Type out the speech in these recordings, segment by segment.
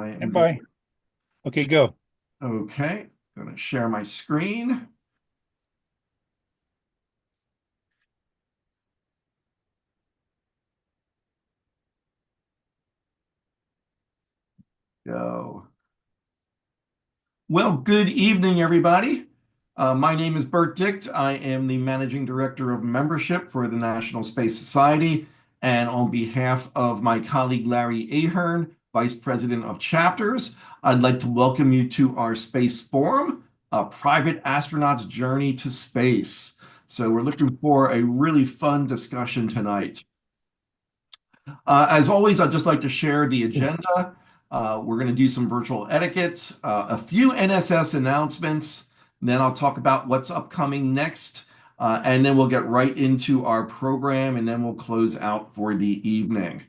am And going bye. Okay, go. okay. Going to share my screen. Go. Well, good evening, everybody. My name is Bert Dicht. I am the Managing Director of Membership for the National Space Society. And on behalf of my colleague Larry Ahern, Vice President of Chapters, I'd like to welcome you to our Space Forum, a private astronaut's journey to space. So we're looking for a really fun discussion tonight. As always, I'd just like to share the agenda. We're going to do some virtual etiquette, a few NSS announcements, then I'll talk about what's upcoming next, and then we'll get right into our program, and then we'll close out for the evening.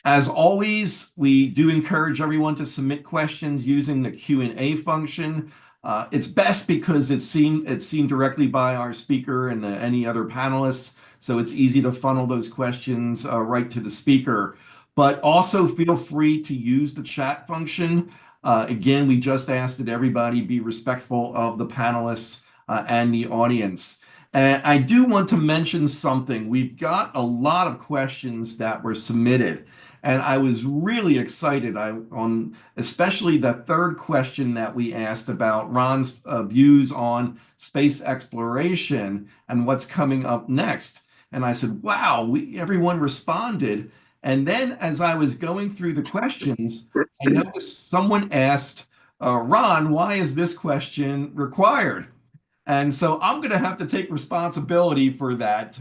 As always, we do encourage everyone to submit questions using the Q&A function. It's best because it's seen directly by our speaker and any other panelists, so it's easy to funnel those questions right to the speaker. But also feel free to use the chat function. Again, we just ask that everybody be respectful of the panelists and the audience. And I do want to mention something. We've got a lot of questions that were submitted. And I was really excited on especially the third question that we asked about Ron's views on space exploration and what's coming up next. And I said, wow, everyone responded. And then as I was going through the questions, I noticed someone asked, Ron, why is this question required? And so I'm going to have to take responsibility for that,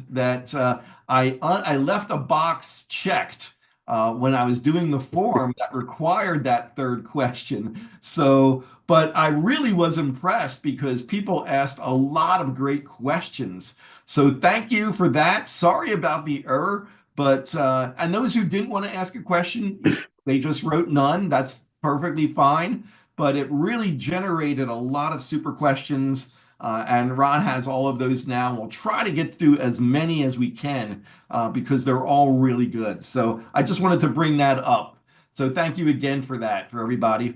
I left a box checked when I was doing the form that required that third question. So, but I really was impressed because people asked a lot of great questions. So thank you for that. Sorry about the error, but and those who didn't want to ask a question, they just wrote none. That's perfectly fine. But it really generated a lot of super questions. And Ron has all of those now. We'll try to get through as many as we can because they're all really good. So I just wanted to bring that up. So thank you again for that, for everybody.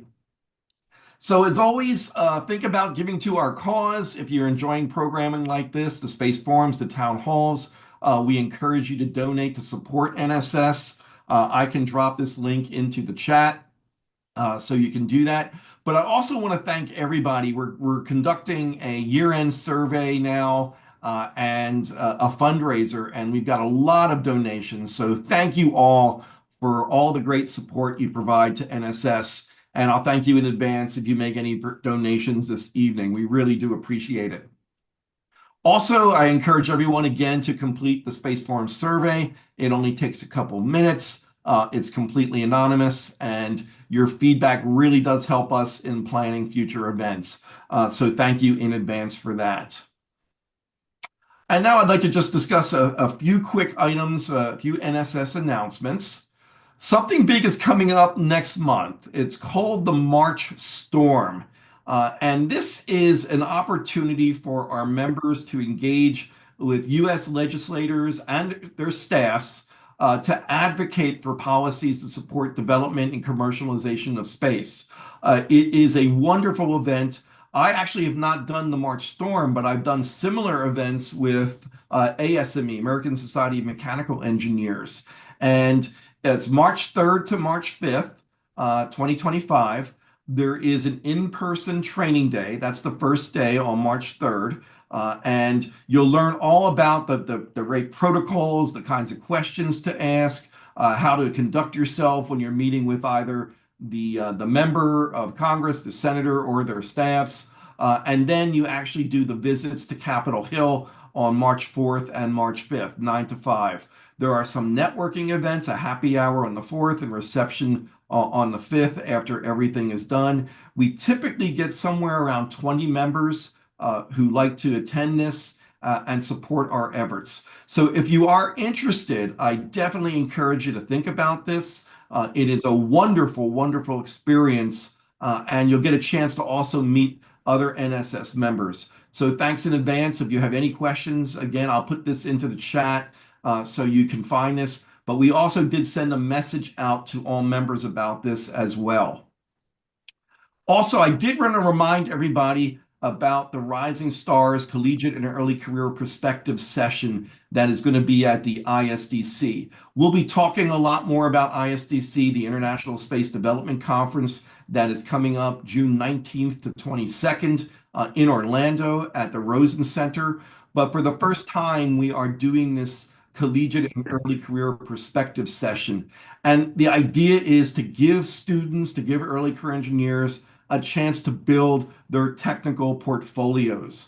So as always, think about giving to our cause. If you're enjoying programming like this, the space forums, the town halls, we encourage you to donate to support NSS. I can drop this link into the chat so you can do that. But I also want to thank everybody. We're conducting a year-end survey now and a fundraiser, and we've got a lot of donations. So thank you all for all the great support you provide to NSS. And I'll thank you in advance if you make any donations this evening. We really do appreciate it. Also, I encourage everyone again to complete the Space Forum survey. It only takes a couple minutes. It's completely anonymous, and your feedback really does help us in planning future events. So thank you in advance for that. And now I'd like to just discuss a few quick items, a few NSS announcements. Something big is coming up next month. It's called the March Storm. And this is an opportunity for our members to engage with U.S. legislators and their staffs to advocate for policies to support development and commercialization of space. It is a wonderful event. I actually have not done the March Storm, but I've done similar events with ASME, American Society of Mechanical Engineers. And it's March 3rd to March 5th, 2025. There is an in-person training day. That's the first day on March 3rd. And you'll learn all about the rate protocols, the kinds of questions to ask, how to conduct yourself when you're meeting with either the member of Congress, the senator, or their staffs. And then you actually do the visits to Capitol Hill on March 4th and March 5th, 9 to 5. There are some networking events, a happy hour on the 4th and reception on the 5th after everything is done. We typically get somewhere around 20 members who like to attend this and support our efforts. So if you are interested, I definitely encourage you to think about this. It is a wonderful, wonderful experience, and you'll get a chance to also meet other NSS members. So thanks in advance. If you have any questions, again, I'll put this into the chat so you can find this. but we also did send a message out to all members about this as well. Also, I did want to remind everybody about the Rising Stars Collegiate and Early Career Perspective session that is going to be at the ISDC. We'll be talking a lot more about ISDC, the International Space Development Conference, that is coming up June 19th to 22nd in Orlando at the Rosen Center. But for the first time, we are doing this Collegiate and Early Career Perspective session. And the idea is to give students, to give early career engineers a chance to build their technical portfolios.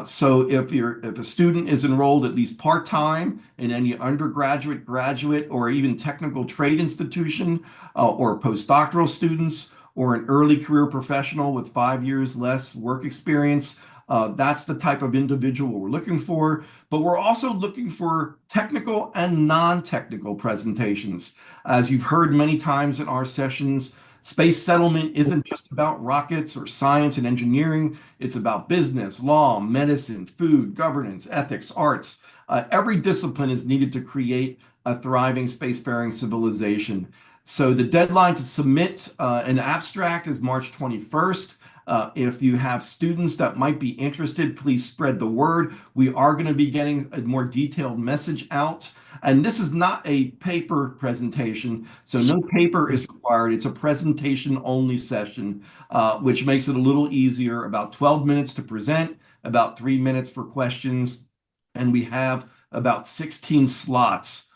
So if a student is enrolled at least part-time in any undergraduate, graduate, or even technical trade institution, or postdoctoral students, or an early career professional with 5 years less work experience, that's the type of individual we're looking for. But we're also looking for technical and non-technical presentations. As you've heard many times in our sessions, space settlement isn't just about rockets or science and engineering. It's about business, law, medicine, food, governance, ethics, arts. Every discipline is needed to create a thriving spacefaring civilization. So the deadline to submit an abstract is March 21st. If you have students that might be interested, please spread the word. We are going to be getting a more detailed message out. And this is not a paper presentation, so no paper is required. It's a presentation only session, which makes it a little easier. About 12 minutes to present, about 3 minutes for questions. And we have about 16 slots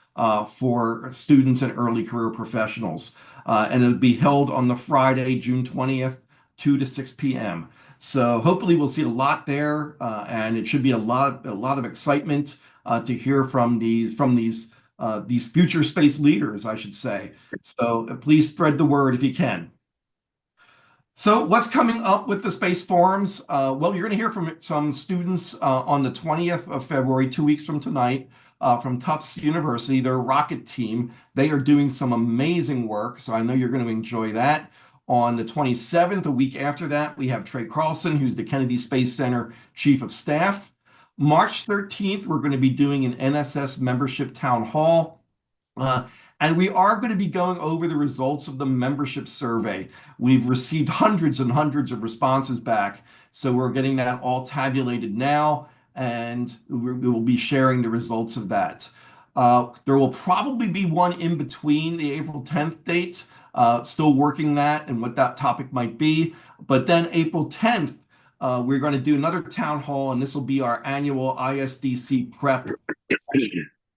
for students and early career professionals. And it'll be held on the Friday, June 20th, 2 to 6 p.m. So hopefully we'll see a lot there, and it should be a lot of excitement to hear from these future space leaders, I should say. So please spread the word if you can. So what's coming up with the Space Forums? Well, you're going to hear from some students on the 20th of February, 2 weeks from tonight, from Tufts University, their rocket team. They are doing some amazing work, so I know you're going to enjoy that. On the 27th, a week after that, we have Trey Carlson, who's the Kennedy Space Center Chief of Staff. March 13th, we're going to be doing an NSS membership town hall. And we are going to be going over the results of the membership survey. We've received hundreds and hundreds of responses back, so we're getting that all tabulated now, and we will be sharing the results of that. There will probably be one in between the April 10th date, still working that and what that topic might be. But then April 10th, we're going to do another town hall, and this will be our annual ISDC prep.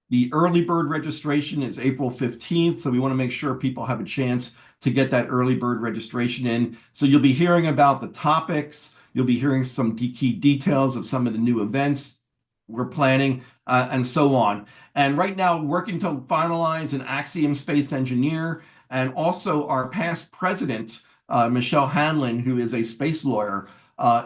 The early bird registration is April 15th, so we want to make sure people have a chance to get that early bird registration in. So you'll be hearing about the topics, you'll be hearing some key details of some of the new events we're planning, and so on. And right now, working to finalize an Axiom space engineer, and also our past president, Michelle Hanlon, who is a space lawyer,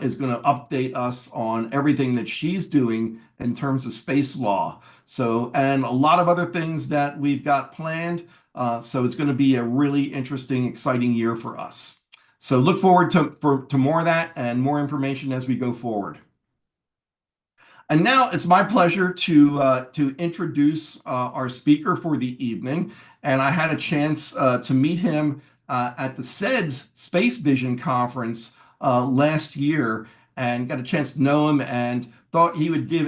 is going to update us on everything that she's doing in terms of space law. So, and a lot of other things that we've got planned. So it's going to be a really interesting, exciting year for us. So look forward to more of that and more information as we go forward. And now it's my pleasure to introduce our speaker for the evening. And I had a chance to meet him at the SEDS Space Vision Conference last year, and got a chance to know him and thought he would give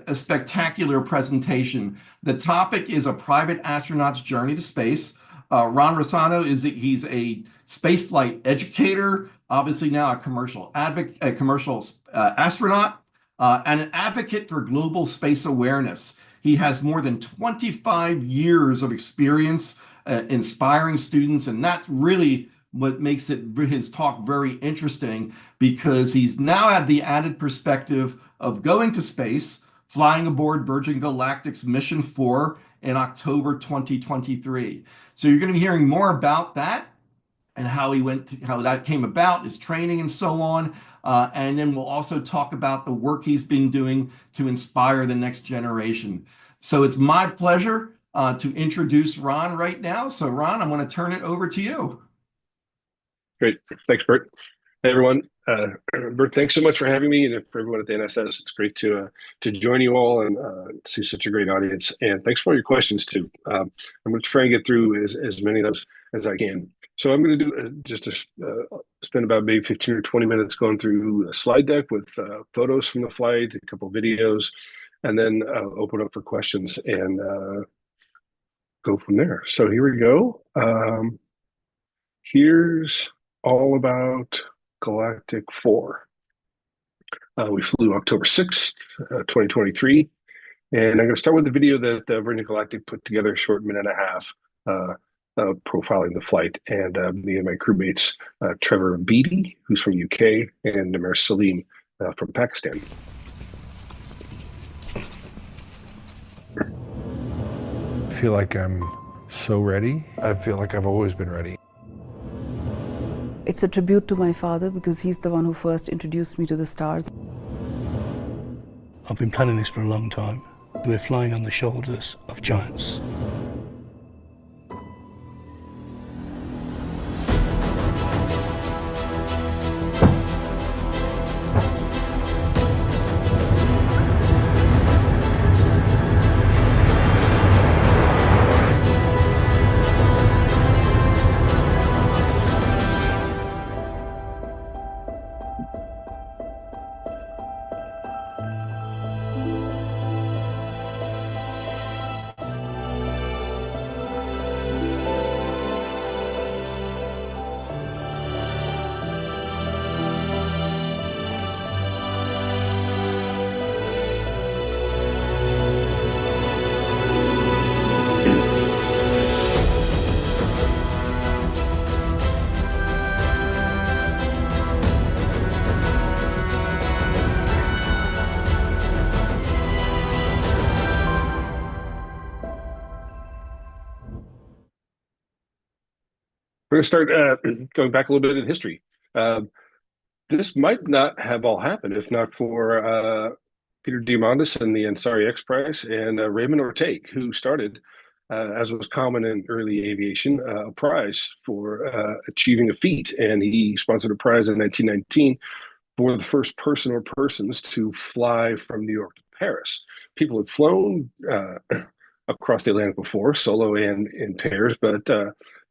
a spectacular presentation. The topic is a private astronaut's journey to space. Ron Rosano he's a spaceflight educator, obviously now a commercial astronaut, and an advocate for global space awareness. He has more than 25 years of experience inspiring students, and that's really what makes his talk very interesting, because he's now had the added perspective of going to space, flying aboard Virgin Galactic's Mission 4 in October 2023. So you're going to be hearing more about that and how that came about, his training and so on. And then we'll also talk about the work he's been doing to inspire the next generation. So it's my pleasure to introduce Ron right now. So Ron, I'm going to turn it over to you. Great. Thanks, Bert. Hey, everyone. Bert, thanks so much for having me, and for everyone at the NSS. It's great to join you all and see such a great audience. And thanks for all your questions too. I'm going to try and get through as many of those as I can. So I'm going to do spend about maybe 15 or 20 minutes going through a slide deck with photos from the flight, a couple of videos, and then open up for questions and go from there. So here we go. Here's all about Galactic 4. We flew October 6th, 2023. And I'm going to start with the video that Virgin Galactic put together, a short minute and a half, profiling the flight. And me and my crewmates, Trevor Beatty, who's from UK, and Namer Salim from Pakistan. I feel like I'm so ready. I feel like I've always been ready. It's a tribute to my father because he's the one who first introduced me to the stars. I've been planning this for a long time. We're flying on the shoulders of giants. We're going to start going back a little bit in history. This might not have all happened if not for Peter Diamandis and the Ansari X Prize and Raymond Orteig, who started, as was common in early aviation, a prize for achieving a feat. And he sponsored a prize in 1919 for the first person or persons to fly from New York to Paris. People had flown across the Atlantic before, solo and in pairs, but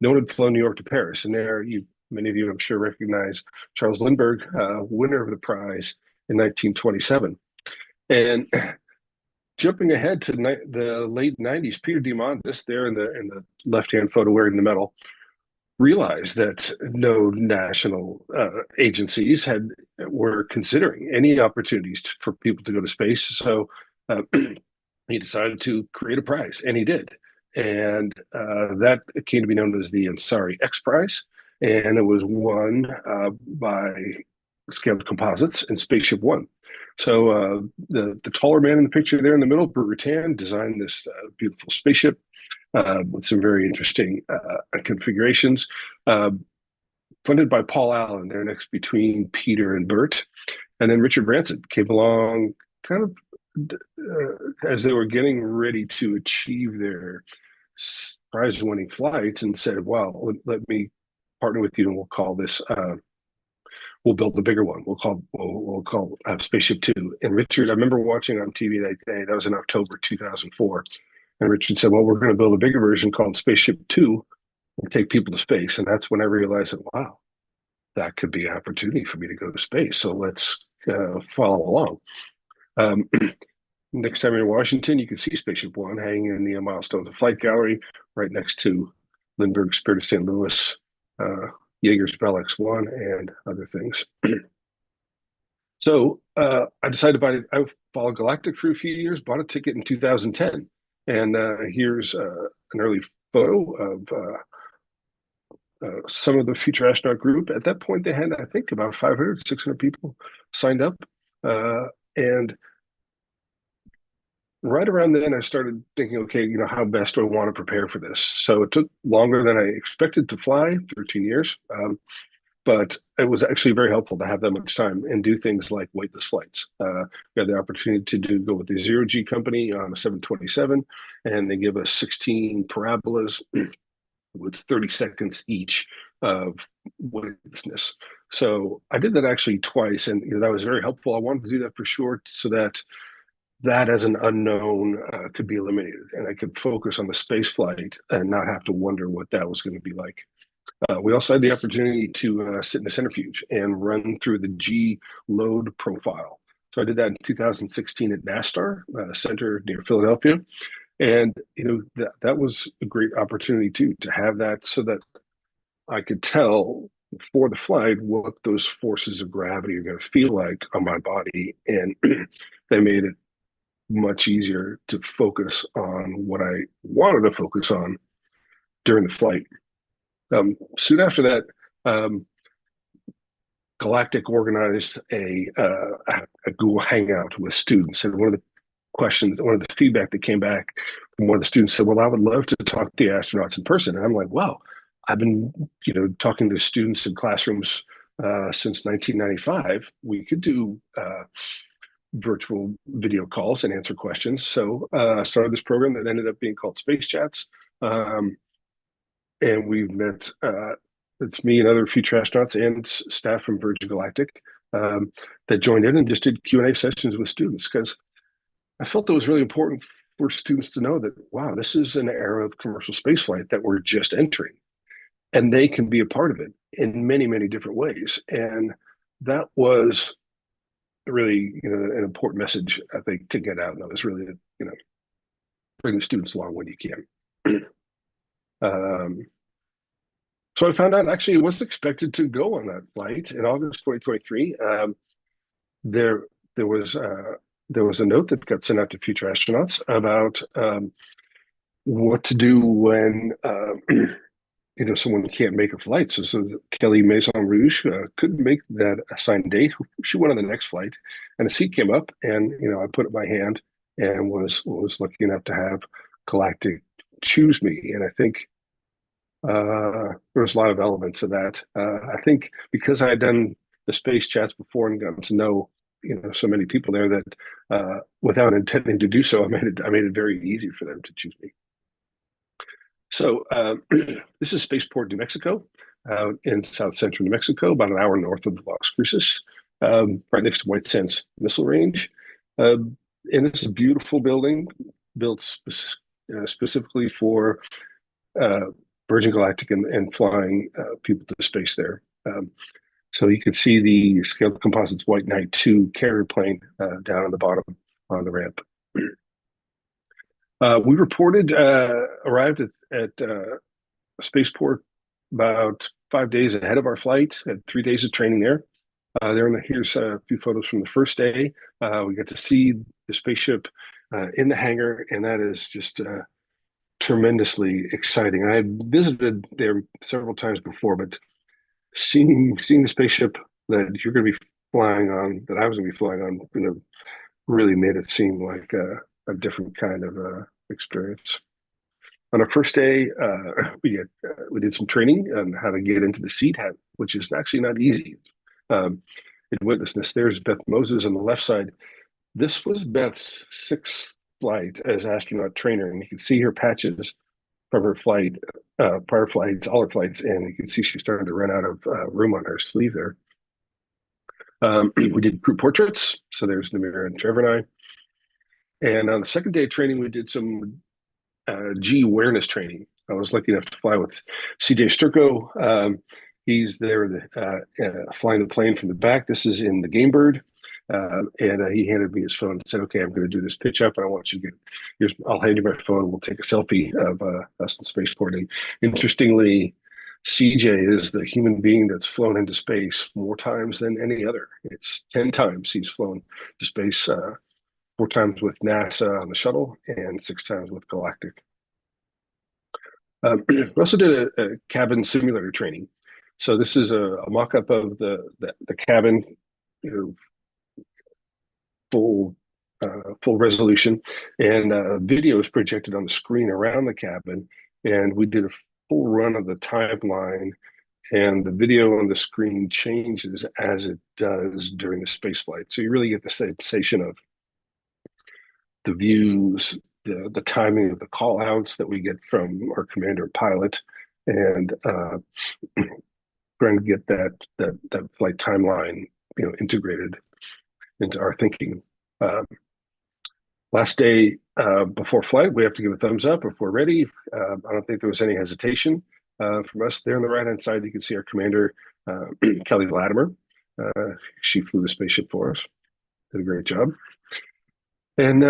no one had flown New York to Paris. And there, many of you, I'm sure, recognize Charles Lindbergh, winner of the prize in 1927. And jumping ahead to the late 90s, Peter Diamandis, there in the left-hand photo wearing the medal, realized that no national agencies were considering any opportunities for people to go to space. So he decided to create a prize, and he did. And that came to be known as the Ansari X Prize, and it was won by Scaled Composites and Spaceship One. So the taller man in the picture there in the middle, Bert Rutan, designed this beautiful spaceship with some very interesting configurations. Funded by Paul Allen, there next between Peter and Bert. And then Richard Branson came along kind of as they were getting ready to achieve their prize-winning flights and said, well, let me partner with you and we'll call this, we'll build a bigger one. We'll call Spaceship Two. And Richard, I remember watching on TV that day, that was in October 2004. And Richard said, well, we're going to build a bigger version called Spaceship Two and take people to space. And that's when I realized that, wow, that could be an opportunity for me to go to space. So let's follow along. Next time you're in Washington, you can see Spaceship One hanging in the Milestones of Flight Gallery right next to Lindbergh's Spirit of St. Louis, Jaeger's Bell X-1, and other things. So I decided I followed Galactic for a few years, bought a ticket in 2010. And here's an early photo of some of the future astronaut group. At that point, they had, I think, about 500, 600 people signed up. And right around then, I started thinking, okay, how best do I want to prepare for this? So it took longer than I expected to fly, 13 years. But it was actually very helpful to have that much time and do things like weightless flights. We had the opportunity to go with the Zero G company on a 727, and they give us 16 parabolas with 30 seconds each of weightlessness. So I did that actually twice, and that was very helpful. I wanted to do that for sure, so that as an unknown could be eliminated, and I could focus on the space flight and not have to wonder what that was going to be like. We also had the opportunity to sit in a centrifuge and run through the G load profile. So I did that in 2016 at NASTAR Center near Philadelphia. And that was a great opportunity too, to have that, so that I could tell for the flight what those forces of gravity are going to feel like on my body. And they made it much easier to focus on what I wanted to focus on during the flight. Soon after that, Galactic organized a Google Hangout with students, and one of the feedback that came back from one of the students said, "Well, I would love to talk to the astronauts in person." And I'm like, "Wow, I've been, talking to students in classrooms since 1995. We could do virtual video calls and answer questions." So I started this program that ended up being called Space Chats, and we've met. It's me and other future astronauts and staff from Virgin Galactic that joined in and just did Q&A sessions with students, because I felt it was really important for students to know that, wow, this is an era of commercial spaceflight that we're just entering, and they can be a part of it in many, many different ways. And that was really, an important message, I think, to get out. And that was really, bring the students along when you can. So I found out actually I wasn't expected to go on that flight in August 2023. There was a note that got sent out to future astronauts about what to do when someone can't make a flight. So Kelly Maison Rouge couldn't make that assigned date. She went on the next flight, and a seat came up, and I put up my hand and was lucky enough to have Galactic choose me. And I think there was a lot of elements of that. I think because I had done the space chats before and gotten to know so many people there, that without intending to do so, I made it very easy for them to choose me. So this is Spaceport, New Mexico, in south central New Mexico, about an hour north of Las Cruces, right next to White Sands Missile Range. And this is a beautiful building built specifically for Virgin Galactic and flying people to space there. So you can see the Scaled Composites White Knight 2 carrier plane down on the bottom on the ramp. We arrived at Spaceport about 5 days ahead of our flight, had 3 days of training there. Here's a few photos from the first day. We got to see the spaceship in the hangar, and that is just tremendously exciting. I had visited there several times before, but seeing the spaceship that you're going to be flying on, that I was going to be flying on, really made it seem like a different kind of experience. On our first day, we did some training on how to get into the seat, which is actually not easy. In weightlessness, there's Beth Moses on the left side. This was Beth's sixth flight as astronaut trainer, and you can see her patches from her flight, prior flights, all her flights, and you can see she's starting to run out of room on her sleeve there. We did group portraits, so there's Namira and Trevor and I. And on the second day of training, we did some G awareness training. I was lucky enough to fly with CJ Sturko. He's there flying the plane from the back. This is in the Gamebird. And he handed me his phone and said, "Okay, I'm going to do this pitch up, and I want you to I'll hand you my phone. We'll take a selfie of us in spaceport." And interestingly, CJ is the human being that's flown into space more times than any other. It's 10 times he's flown to space, 4 times with NASA on the shuttle and 6 times with Galactic. We also did a cabin simulator training. So this is a mock-up of the cabin, full resolution, and video is projected on the screen around the cabin. And we did a full run of the timeline, and the video on the screen changes as it does during the space flight. So you really get the sensation of the views, the timing of the call outs that we get from our commander pilot, and trying to get that flight timeline, integrated into our thinking. Last day before flight, we have to give a thumbs up if we're ready. I don't think there was any hesitation from us. There on the right-hand side, you can see our commander, Kelly Latimer. She flew the spaceship for us. Did a great job. And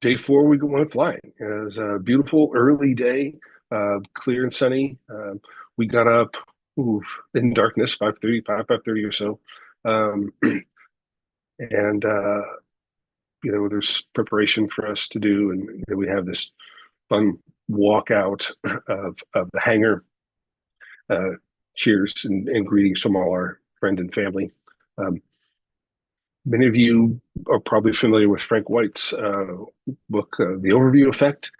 day 4, we went flying. It was a beautiful early day, clear and sunny. We got up in darkness, 5:30 or so. And there's preparation for us to do, and we have this fun walk out of the hangar. Cheers and greetings from all our friends and family. Many of you are probably familiar with Frank White's book, The Overview Effect.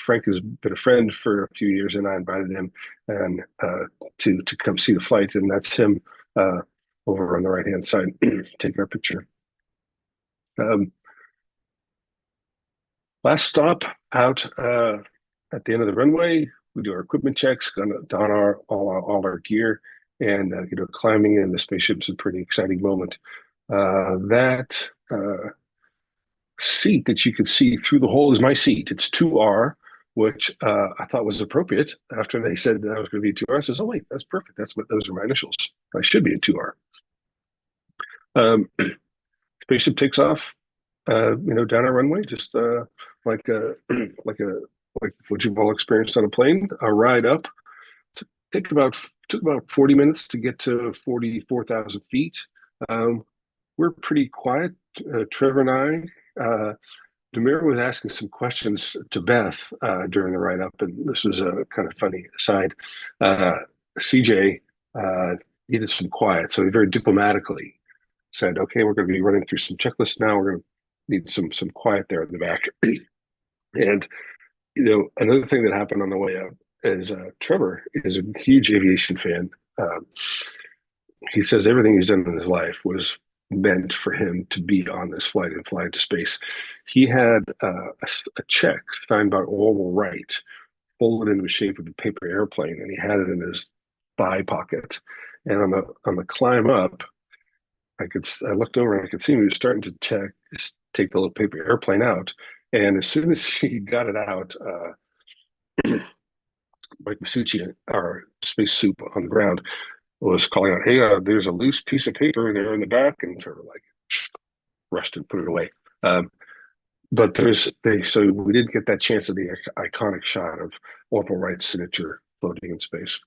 Frank has been a friend for a few years, and I invited him and to come see the flight, and that's him over on the right-hand side taking our picture. Last stop out at the end of the runway, we do our equipment checks, don all our gear, and climbing in the spaceship is a pretty exciting moment. That seat that you could see through the hole is my seat. It's 2R, which I thought was appropriate. After they said that I was going to be 2R, I says, "Oh wait, that's perfect. Those are my initials. I should be a 2R." Spaceship takes off, down our runway, just like what you've all experienced on a plane. A ride up took about 40 minutes to get to 44,000 feet. We're pretty quiet. Trevor and I, Demir was asking some questions to Beth during the ride up, and this was a kind of funny aside. CJ needed some quiet, so he very diplomatically said, "Okay, we're going to be running through some checklists now. We're going to need some quiet there in the back." And another thing that happened on the way up is Trevor is a huge aviation fan. He says everything he's done in his life was meant for him to be on this flight and fly into space. He had a check signed by Orville Wright, folded into the shape of a paper airplane, and he had it in his thigh pocket. And on the climb up, I looked over and I could see him. He was starting to take the little paper airplane out. And as soon as he got it out, Mike Masucci, our space soup on the ground, was calling out, "Hey, there's a loose piece of paper there in the back," and sort of like rushed and put it away. But so we didn't get that chance of the iconic shot of Orville Wright's signature floating in space.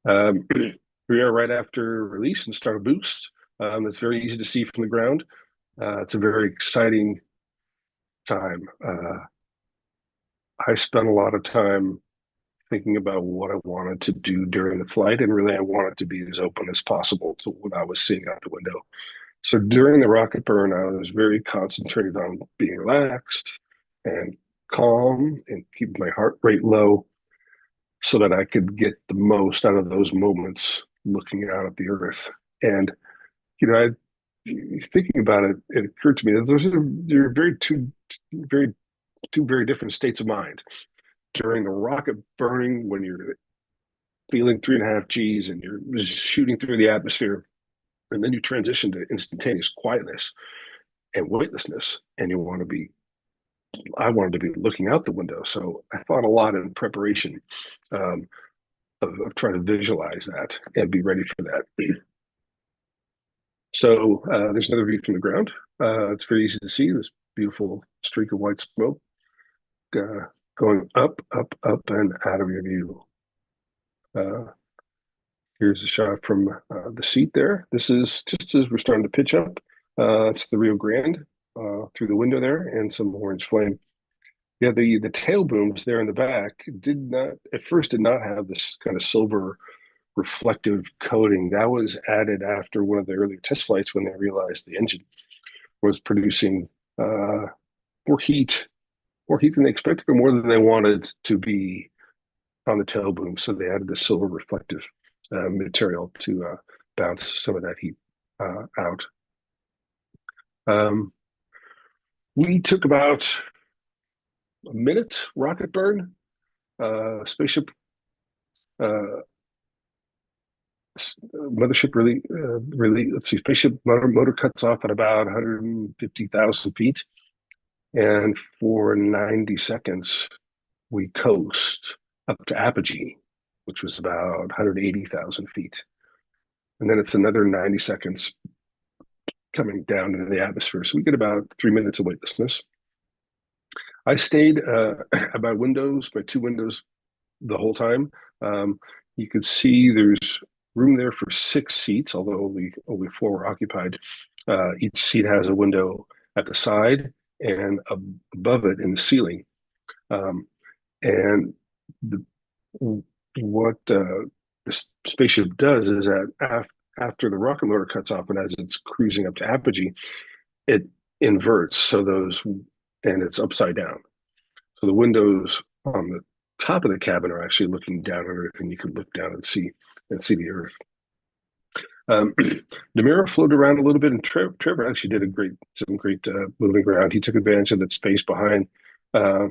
We are right after release and start a boost. It's very easy to see from the ground. It's a very exciting time. I spent a lot of time thinking about what I wanted to do during the flight, and really I wanted to be as open as possible to what I was seeing out the window. So during the rocket burn, I was very concentrated on being relaxed and calm and keeping my heart rate low so that I could get the most out of those moments looking out at the Earth. And, thinking about it, it occurred to me that they're two very different states of mind. During the rocket burning, when you're feeling 3.5 Gs and you're just shooting through the atmosphere, and then you transition to instantaneous quietness and weightlessness, and I wanted to be looking out the window. So I thought a lot in preparation of trying to visualize that and be ready for that. So there's another view from the ground. It's very easy to see this beautiful streak of white smoke going up, and out of your view. Here's a shot from the seat there. This is just as we're starting to pitch up. It's the Rio Grande through the window there, and some orange flame. Yeah, the tail booms there in the back did not have this kind of silver reflective coating. That was added after one of the earlier test flights when they realized the engine was producing more heat than they expected, or more than they wanted to be on the tail boom. So they added the silver reflective material to bounce some of that heat out. We took about a minute rocket burn. Spaceship mothership let's see, spaceship motor cuts off at about 150,000 feet. And for 90 seconds, we coast up to apogee, which was about 180,000 feet. And then it's another 90 seconds coming down into the atmosphere. So we get about 3 minutes of weightlessness. I stayed at my two windows, the whole time. You could see there's room there for 6 seats, although only 4 were occupied. Each seat has a window at the side and above it in the ceiling. And what the spaceship does is that after the rocket motor cuts off and as it's cruising up to apogee, it inverts. And it's upside down. So the windows on the top of the cabin are actually looking down on Earth, and you can look down and see the Earth. Namira floated around a little bit, and Trevor actually did some great moving around. He took advantage of that space behind the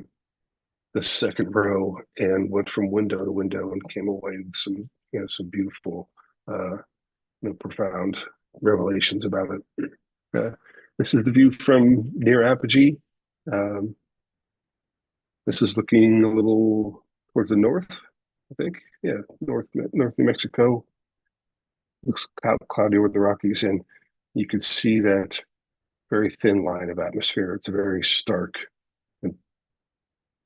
second row and went from window to window and came away with some beautiful, profound revelations about it. This is the view from near apogee. This is looking a little towards the north, I think. Yeah, north New Mexico. Looks cloudy over the Rockies, and you can see that very thin line of atmosphere. It's a very stark and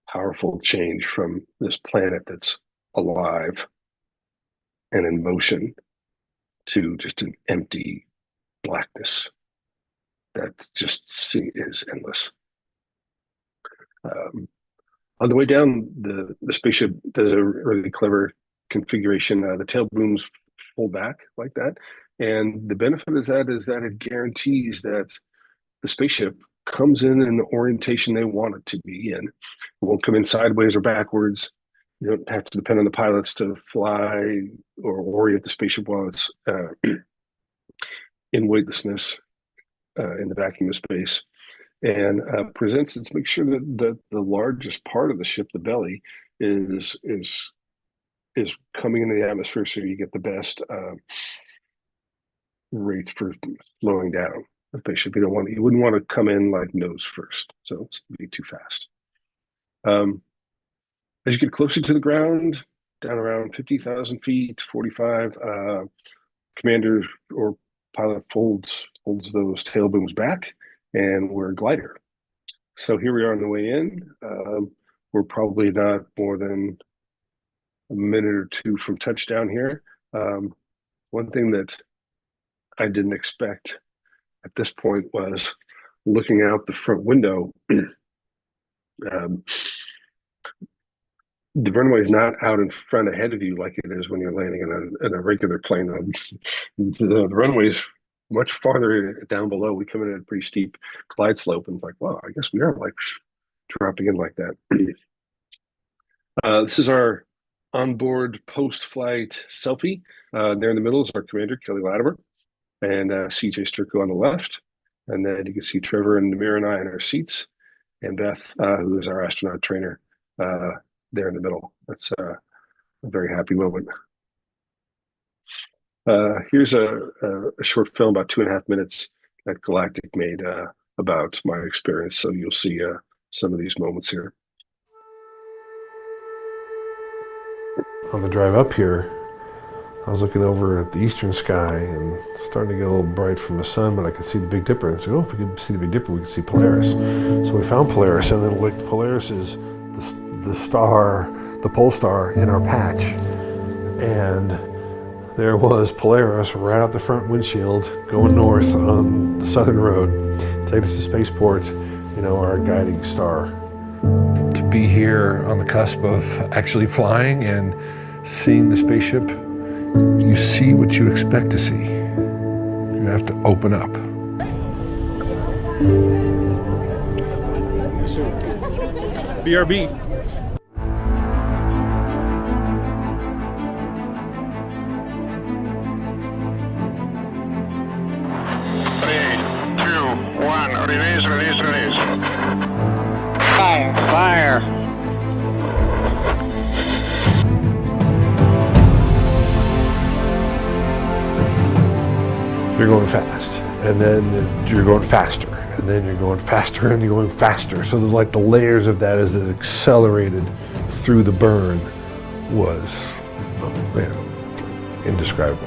powerful change from this planet that's alive and in motion to just an empty blackness that just is endless. On the way down, the spaceship does a really clever configuration. The tail booms pull back like that, and the benefit is that it guarantees that the spaceship comes in the orientation they want it to be in. It won't come in sideways or backwards. You don't have to depend on the pilots to fly or orient the spaceship while it's in weightlessness in the vacuum of space. And presents it to make sure that the largest part of the ship, the belly, is coming into the atmosphere, so you get the best rates for slowing down the spaceship. You wouldn't want to come in like nose first, so it's be too fast. As you get closer to the ground, down around 50,000 feet, 45, commander or pilot folds those tail booms back, and we're a glider. So here we are on the way in. We're probably not more than a minute or two from touchdown here. One thing that I didn't expect at this point was looking out the front window. The runway is not out in front ahead of you like it is when you're landing in a regular plane. The runway is much farther down below. We come in at a pretty steep glide slope, and it's like, wow, I guess we are like dropping in like that. This is our onboard post-flight selfie. There in the middle is our commander, Kelly Latimer, and CJ Sturko on the left. And then you can see Trevor and Namir and I in our seats, and Beth, who is our astronaut trainer, there in the middle. That's a very happy moment. Here's a short film, about 2.5 minutes, that Galactic made about my experience. So you'll see some of these moments here. On the drive up here, I was looking over at the eastern sky and starting to get a little bright from the sun, but I could see the Big Dipper. And so, if we could see the Big Dipper, we could see Polaris. So we found Polaris, and then like Polaris is the star, the pole star in our patch. And there was Polaris right out the front windshield going north on the southern road, taking us to spaceport, our guiding star. To be here on the cusp of actually flying and seeing the spaceship, you see what you expect to see. You have to open up. BRB. Release. Fire. you're going fast, and then you're going faster, and then you're going faster, and you're going faster. So like the layers of that as it accelerated through the burn was, indescribable.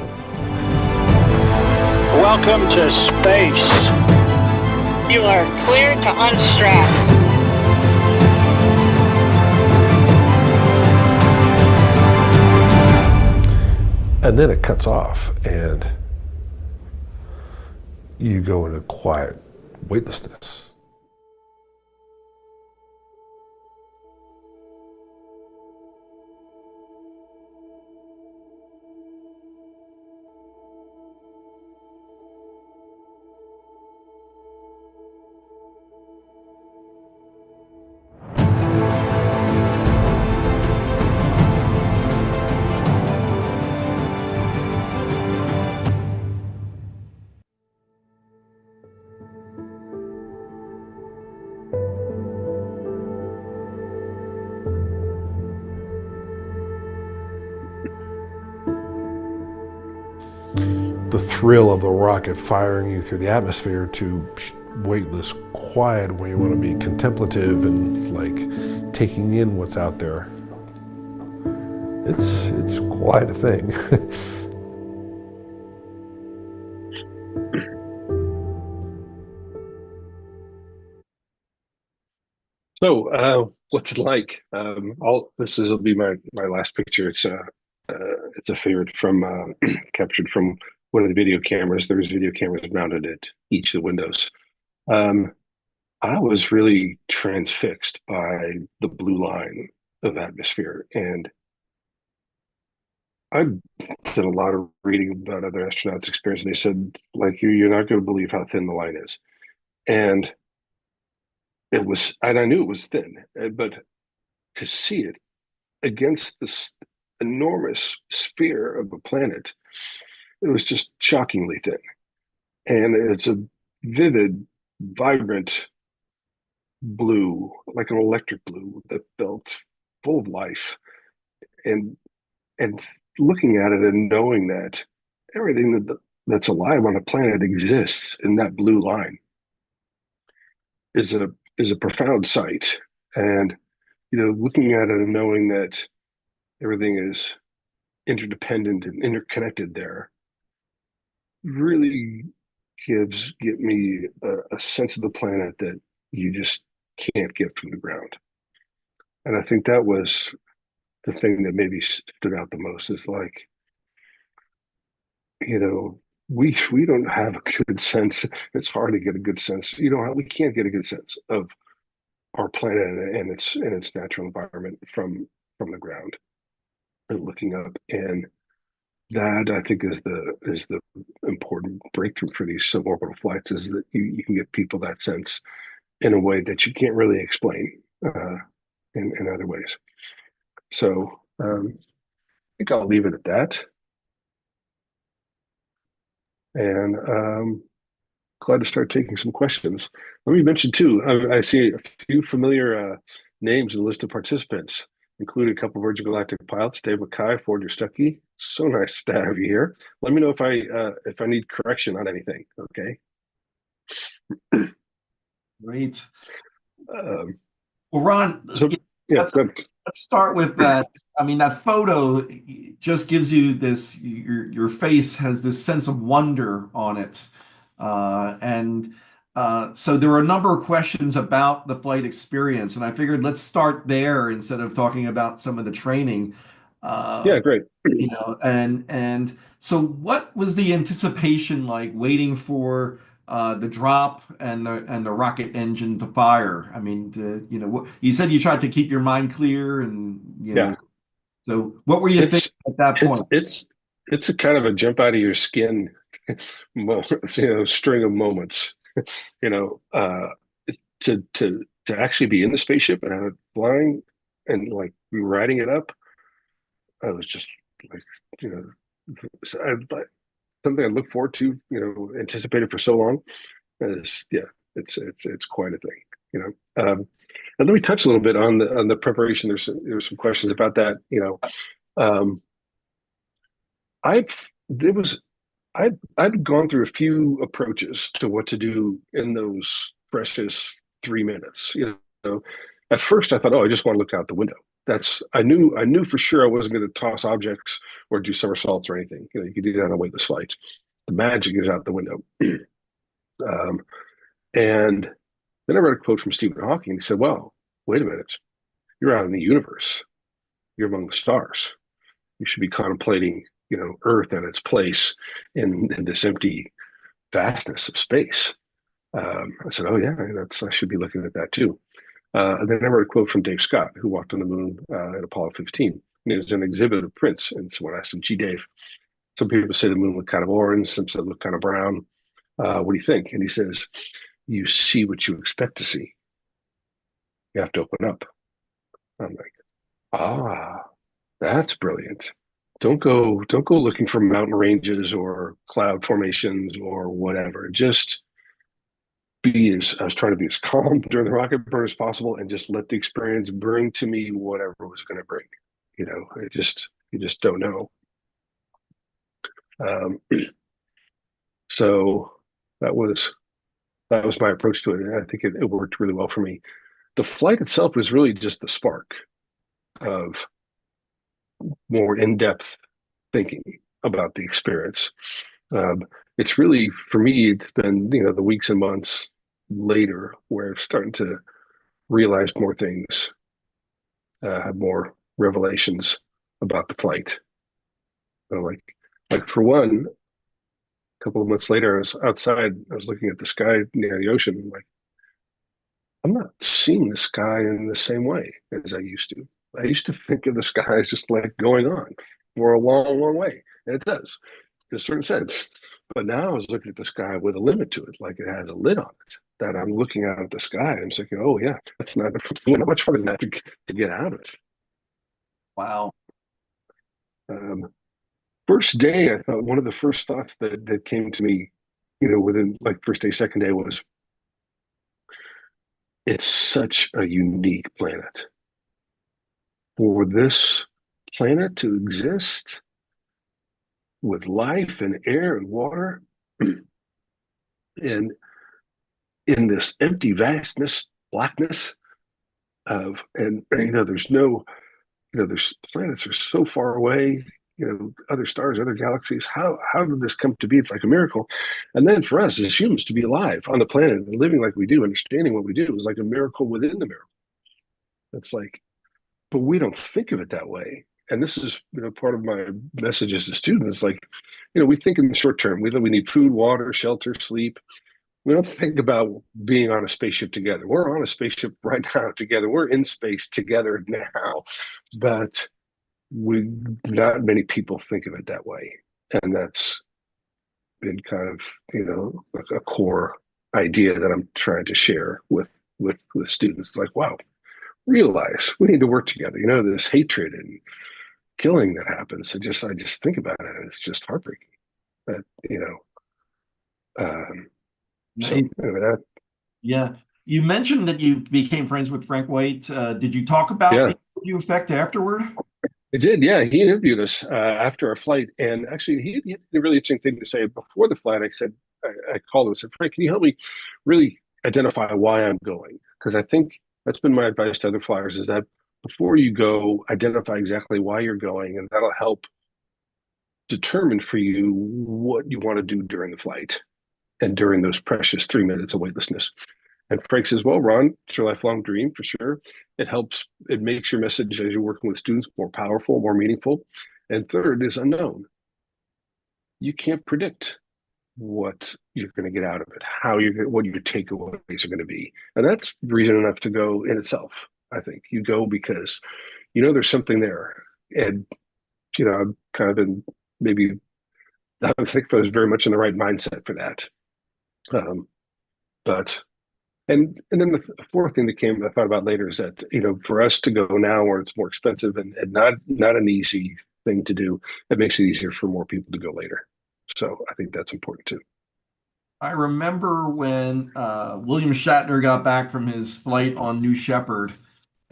Welcome to space. You are clear to unstrap. And then it cuts off, and you go into quiet weightlessness. The thrill of the rocket firing you through the atmosphere to weightless quiet, where you want to be contemplative and like taking in what's out there. It's quite a thing. So, what's it like? This will be my last picture. It's a favorite from captured from one of the video cameras. There's video cameras mounted at each of the windows. Um, I was really transfixed by the blue line of atmosphere, and I did a lot of reading about other astronauts' experience. And they said, like, you're not going to believe how thin the line is, and it was, and I knew it was thin, but to see it against this enormous sphere of a planet, it was just shockingly thin. And it's a vivid, vibrant blue, like an electric blue that felt full of life. And looking at it and knowing that everything that's alive on the planet exists in that blue line is a profound sight. And looking at it and knowing that everything is interdependent and interconnected there really get me a sense of the planet that you just can't get from the ground. And I think that was the thing that maybe stood out the most, is like, we don't have a good sense. It's hard to get a good sense. We can't get a good sense of our planet and its natural environment from the ground and looking up. And that, I think, is the important breakthrough for these suborbital flights, is that you can give people that sense in a way that you can't really explain in other ways. So I think I'll leave it at that. And glad to start taking some questions. Let me mention too, I see a few familiar names in the list of participants, including a couple of Virgin Galactic pilots, Dave Mackay, Ford Stuckey. So nice to have you here. Let me know if I need correction on anything. Okay. Great. Well, Ron, So, yeah, let's start with that. I mean, that photo just gives you this, your face has this sense of wonder on it. So there were a number of questions about the flight experience, and I figured let's start there instead of talking about some of the training. yeah, great. And so what was the anticipation like waiting for the drop and the rocket engine to fire? I mean, you said you tried to keep your mind clear, and Yeah. So what were you thinking at that point? It's a kind of a jump out of your skin, string of moments. To actually be in the spaceship and have it flying and like riding it up. I was just like, something I look forward to, anticipated for so long. It's quite a thing, and let me touch a little bit on the preparation. There's some questions about that. I'd gone through a few approaches to what to do in those precious 3 minutes. At first I thought, oh, I just want to look out the window. I knew for sure I wasn't going to toss objects or do somersaults or anything. You could do that on a weightless flight. The magic is out the window. And then I read a quote from Stephen Hawking. He said, well, wait a minute. You're out in the universe. You're among the stars. You should be contemplating, Earth and its place in this empty vastness of space. I said, oh yeah, I should be looking at that too. And then I read a quote from Dave Scott, who walked on the moon at Apollo 15. And it was an exhibit of prints. And someone asked him, gee, Dave, some people say the moon looked kind of orange, some said it looked kind of brown. What do you think? And he says, you see what you expect to see. You have to open up. I'm like, that's brilliant. Don't go looking for mountain ranges or cloud formations or whatever. Just I was trying to be as calm during the rocket burn as possible and just let the experience bring to me whatever it was going to bring. You just don't know. So that was my approach to it. And I think it worked really well for me. The flight itself was really just the spark of more in-depth thinking about the experience. It's really, for me, it's been, the weeks and months later where I'm starting to realize more things, have more revelations about the flight. Like for one, a couple of months later, I was outside, I was looking at the sky near the ocean. I'm not seeing the sky in the same way as I used to. I used to think of the sky as just like going on for a long, long way. And it does in a certain sense. But now I was looking at the sky with a limit to it, like it has a lid on it. That I'm looking out at the sky and I'm thinking, oh yeah, that's not much farther than that to get out of it. Wow. First day, I thought one of the first thoughts that came to me, within like first day, second day was, it's such a unique planet. For this planet to exist with life and air and water and in this empty vastness, blackness and there's no, there's planets are so far away, other stars, other galaxies. How did this come to be? It's like a miracle. And then for us as humans to be alive on the planet and living like we do, understanding what we do is like a miracle within the miracle. It's like, but we don't think of it that way. And this is, part of my messages to students. Like, we think in the short term. We need food, water, shelter, sleep. We don't think about being on a spaceship together. We're on a spaceship right now together. We're in space together now, but not many people think of it that way. And that's been kind of, a core idea that I'm trying to share with students. Like, wow, realize we need to work together. This hatred and killing that happens. I just think about it, and it's just heartbreaking. That so anyway, that Yeah. You mentioned that you became friends with Frank White. Did you talk about yeah, the interview effect afterward? it did. Yeah, he interviewed us after our flight, and actually, he had a really interesting thing to say before the flight. I called him and said, Frank, can you help me really identify why I'm going? Because I think that's been my advice to other flyers: is that before you go, identify exactly why you're going, and that'll help determine for you what you want to do during the flight and during those precious 3 minutes of weightlessness. And Frank says, well, Ron, it's your lifelong dream for sure. It makes your message as you're working with students more powerful, more meaningful. And third is unknown. You can't predict what you're going to get out of it, what your takeaways are going to be. And that's reason enough to go in itself. I think you go because, there's something there. And, I've kind of been I don't think I was very much in the right mindset for that. But then the fourth thing that I thought about later is that, for us to go now where it's more expensive and not an easy thing to do, it makes it easier for more people to go later. So I think that's important too. I remember when William Shatner got back from his flight on New Shepard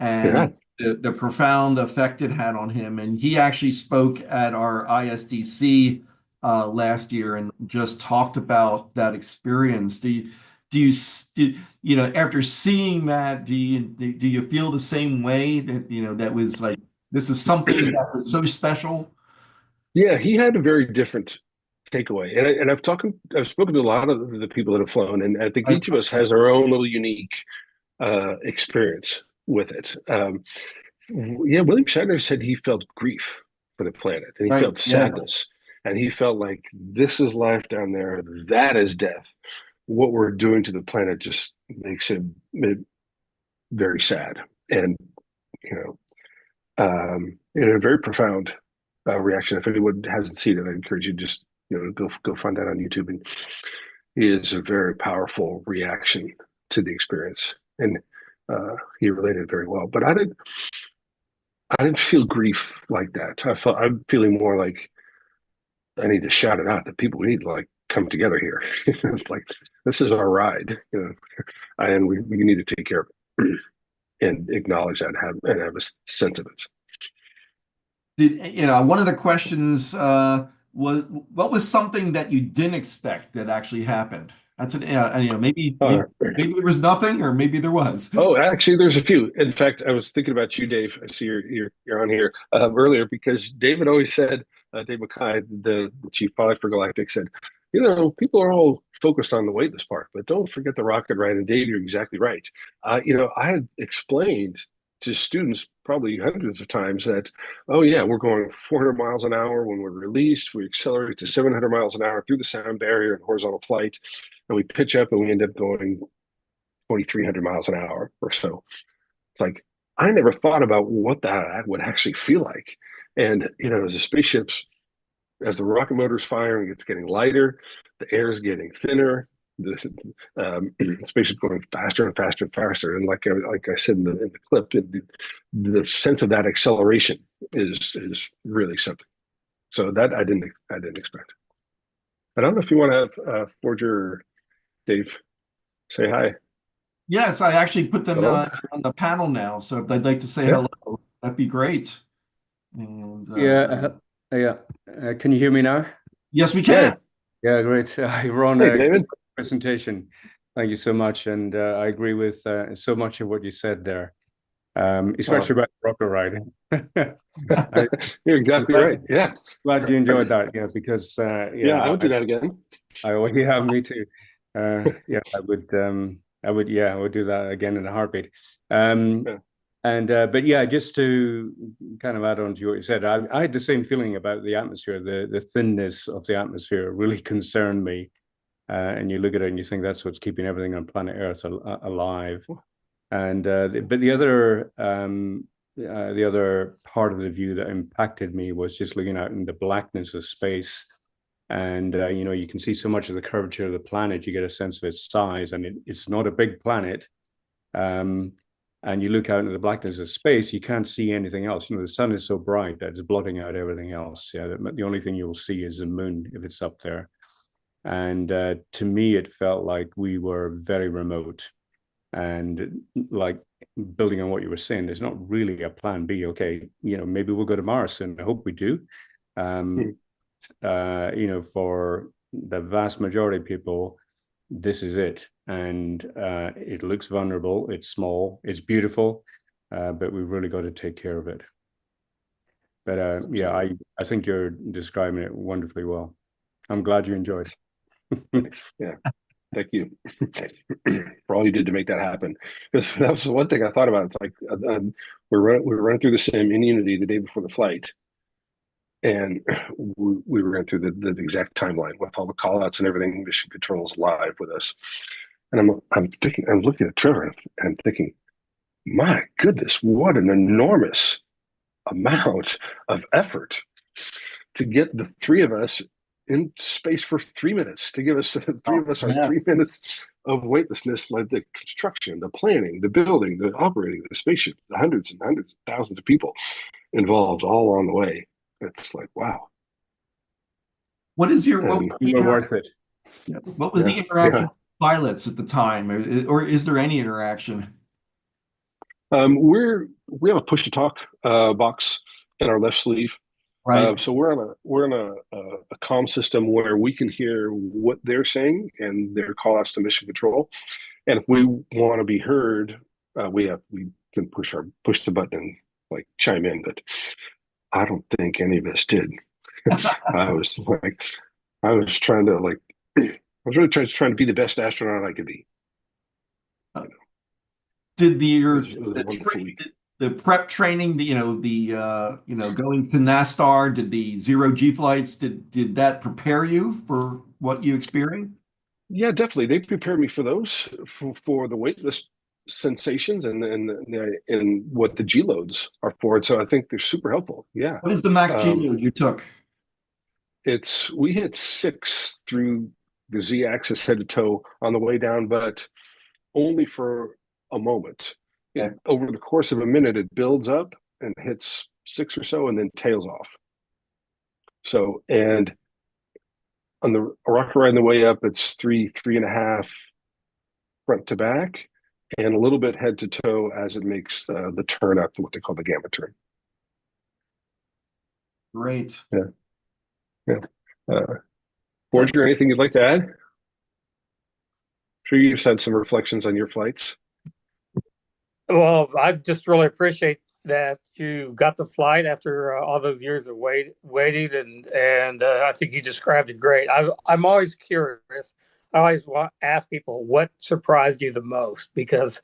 Yeah. and the profound effect it had on him. And he actually spoke at our ISDC last year and just talked about that experience. After seeing that, do you feel the same way that, that was like, this is something that was so special? Yeah, he had a very different takeaway, and I've spoken to a lot of the people that have flown, and I think Right. each of us has our own little unique experience with it. Yeah, William Shatner said he felt grief for the planet, and he Right. felt Yeah. sadness, and he felt like this is life down there, that is death. What we're doing to the planet just makes it very sad, and you in a very profound reaction. If anyone hasn't seen it, I encourage you to just go find that on YouTube. And it is a very powerful reaction to the experience, and he related very well. But I didn't feel grief like that. I'm feeling more like I need to shout it out that people, we need to like come together here. It's like this is our ride, and we need to take care of it and acknowledge that and have a sense of it. One of the questions was, what was something that you didn't expect that actually happened? That's maybe there was nothing, or maybe there was. Oh, actually, there's a few. In fact, I was thinking about you, Dave. I see you're on here earlier because David always said, Dave Mackay, the chief pilot for Galactic, said, people are all focused on the weightless part, but don't forget the rocket ride. And Dave, you're exactly right. I had explained to students probably hundreds of times that, oh yeah, we're going 400 miles an hour when we're released. We accelerate to 700 miles an hour through the sound barrier in horizontal flight, and we pitch up and we end up going 2,300 miles an hour or so. It's like, I never thought about what that would actually feel like. And, as the spaceship's, as the rocket motor's firing, it's getting lighter, the air is getting thinner, the spaceship's going faster and faster and faster. And like I said in the clip, the sense of that acceleration is really something. So that I didn't expect. I don't know if you want to have Forger, Dave, say hi. Yes, I actually put them Hello. on the panel now, so if they'd like to say Yeah. hello, that'd be great. And Yeah. Can you hear me now? yes, we can. Yeah, great. Ron, Hey, David. presentation. Thank you so much. And I agree with so much of what you said there, especially about the rocket ride. You're exactly right. Yeah. Glad you enjoyed that. Yeah, because Yeah, I would do that again. Yeah, me too. Yeah, I would do that again in a heartbeat. Yeah. But yeah, just to kind of add on to what you said, I had the same feeling about the atmosphere. The thinness of the atmosphere really concerned me. And you look at it and you think that's what's keeping everything on planet Earth alive. And but the other part of the view that impacted me was just looking out in the blackness of space. And you can see so much of the curvature of the planet. You get a sense of its size, and it's not a big planet. And you look out into the blackness of space, you can't see anything else. The sun is so bright that it's blotting out everything else. Yeah, the only thing you'll see is the moon if it's up there. And to me, it felt like we were very remote. And like building on what you were saying, there's not really a plan B. Okay, maybe we'll go to Mars, and I hope we do. For the vast majority of people, this is it. And it looks vulnerable, it's small, it's beautiful, but we've really got to take care of it. But I think you're describing it wonderfully well. I'm glad you enjoyed. Yeah, thank you for all you did to make that happen. Because that was the one thing I thought about. It's like we were running through the sim in Unity the day before the flight, and we ran through the exact timeline with all the callouts and everything. Mission Control's live with us, and I'm looking at Trevor and thinking, my goodness, what an enormous amount of effort to get the three of us in space for 3 minutes, to give us three of us our 3 minutes of weightlessness, like the construction, the planning, the building, the operating, the spaceship, the hundreds and hundreds of thousands of people involved all along the way. It's like, wow. What is your worth it? What was the interaction with pilots at the time, or is there any interaction? We have a push to talk box in our left sleeve. Right. So we're on a comm system where we can hear what they're saying and their call outs to mission control. And if we want to be heard, we can push the button and like chime in. But I don't think any of us did. I was like, I was trying to like, I was really trying to be the best astronaut I could be. Did It was a wonderful week. the prep training, going to NASTAR, did the zero G flights, did that prepare you for what you experienced? Yeah, definitely. They prepared me for those for the weightless sensations and what the G loads are for. And so I think they're super helpful. Yeah. What is the max G Um, load you took? we hit 6 through the Z axis head to toe on the way down, but only for a moment. Okay. Over the course of a minute, it builds up and hits 6 or so and then tails off. So, and on the rocket ride on the way up, it's 3.5 front to back, and a little bit head to toe as it makes the turn up to what they call the gamma turn. Great. Yeah. Yeah. Forger, anything you'd like to add? Sure, you've had some reflections on your flights. Well, I just really appreciate that you got the flight after all those years of waiting, and I think you described it great. I'm always curious. I always ask people what surprised you the most, because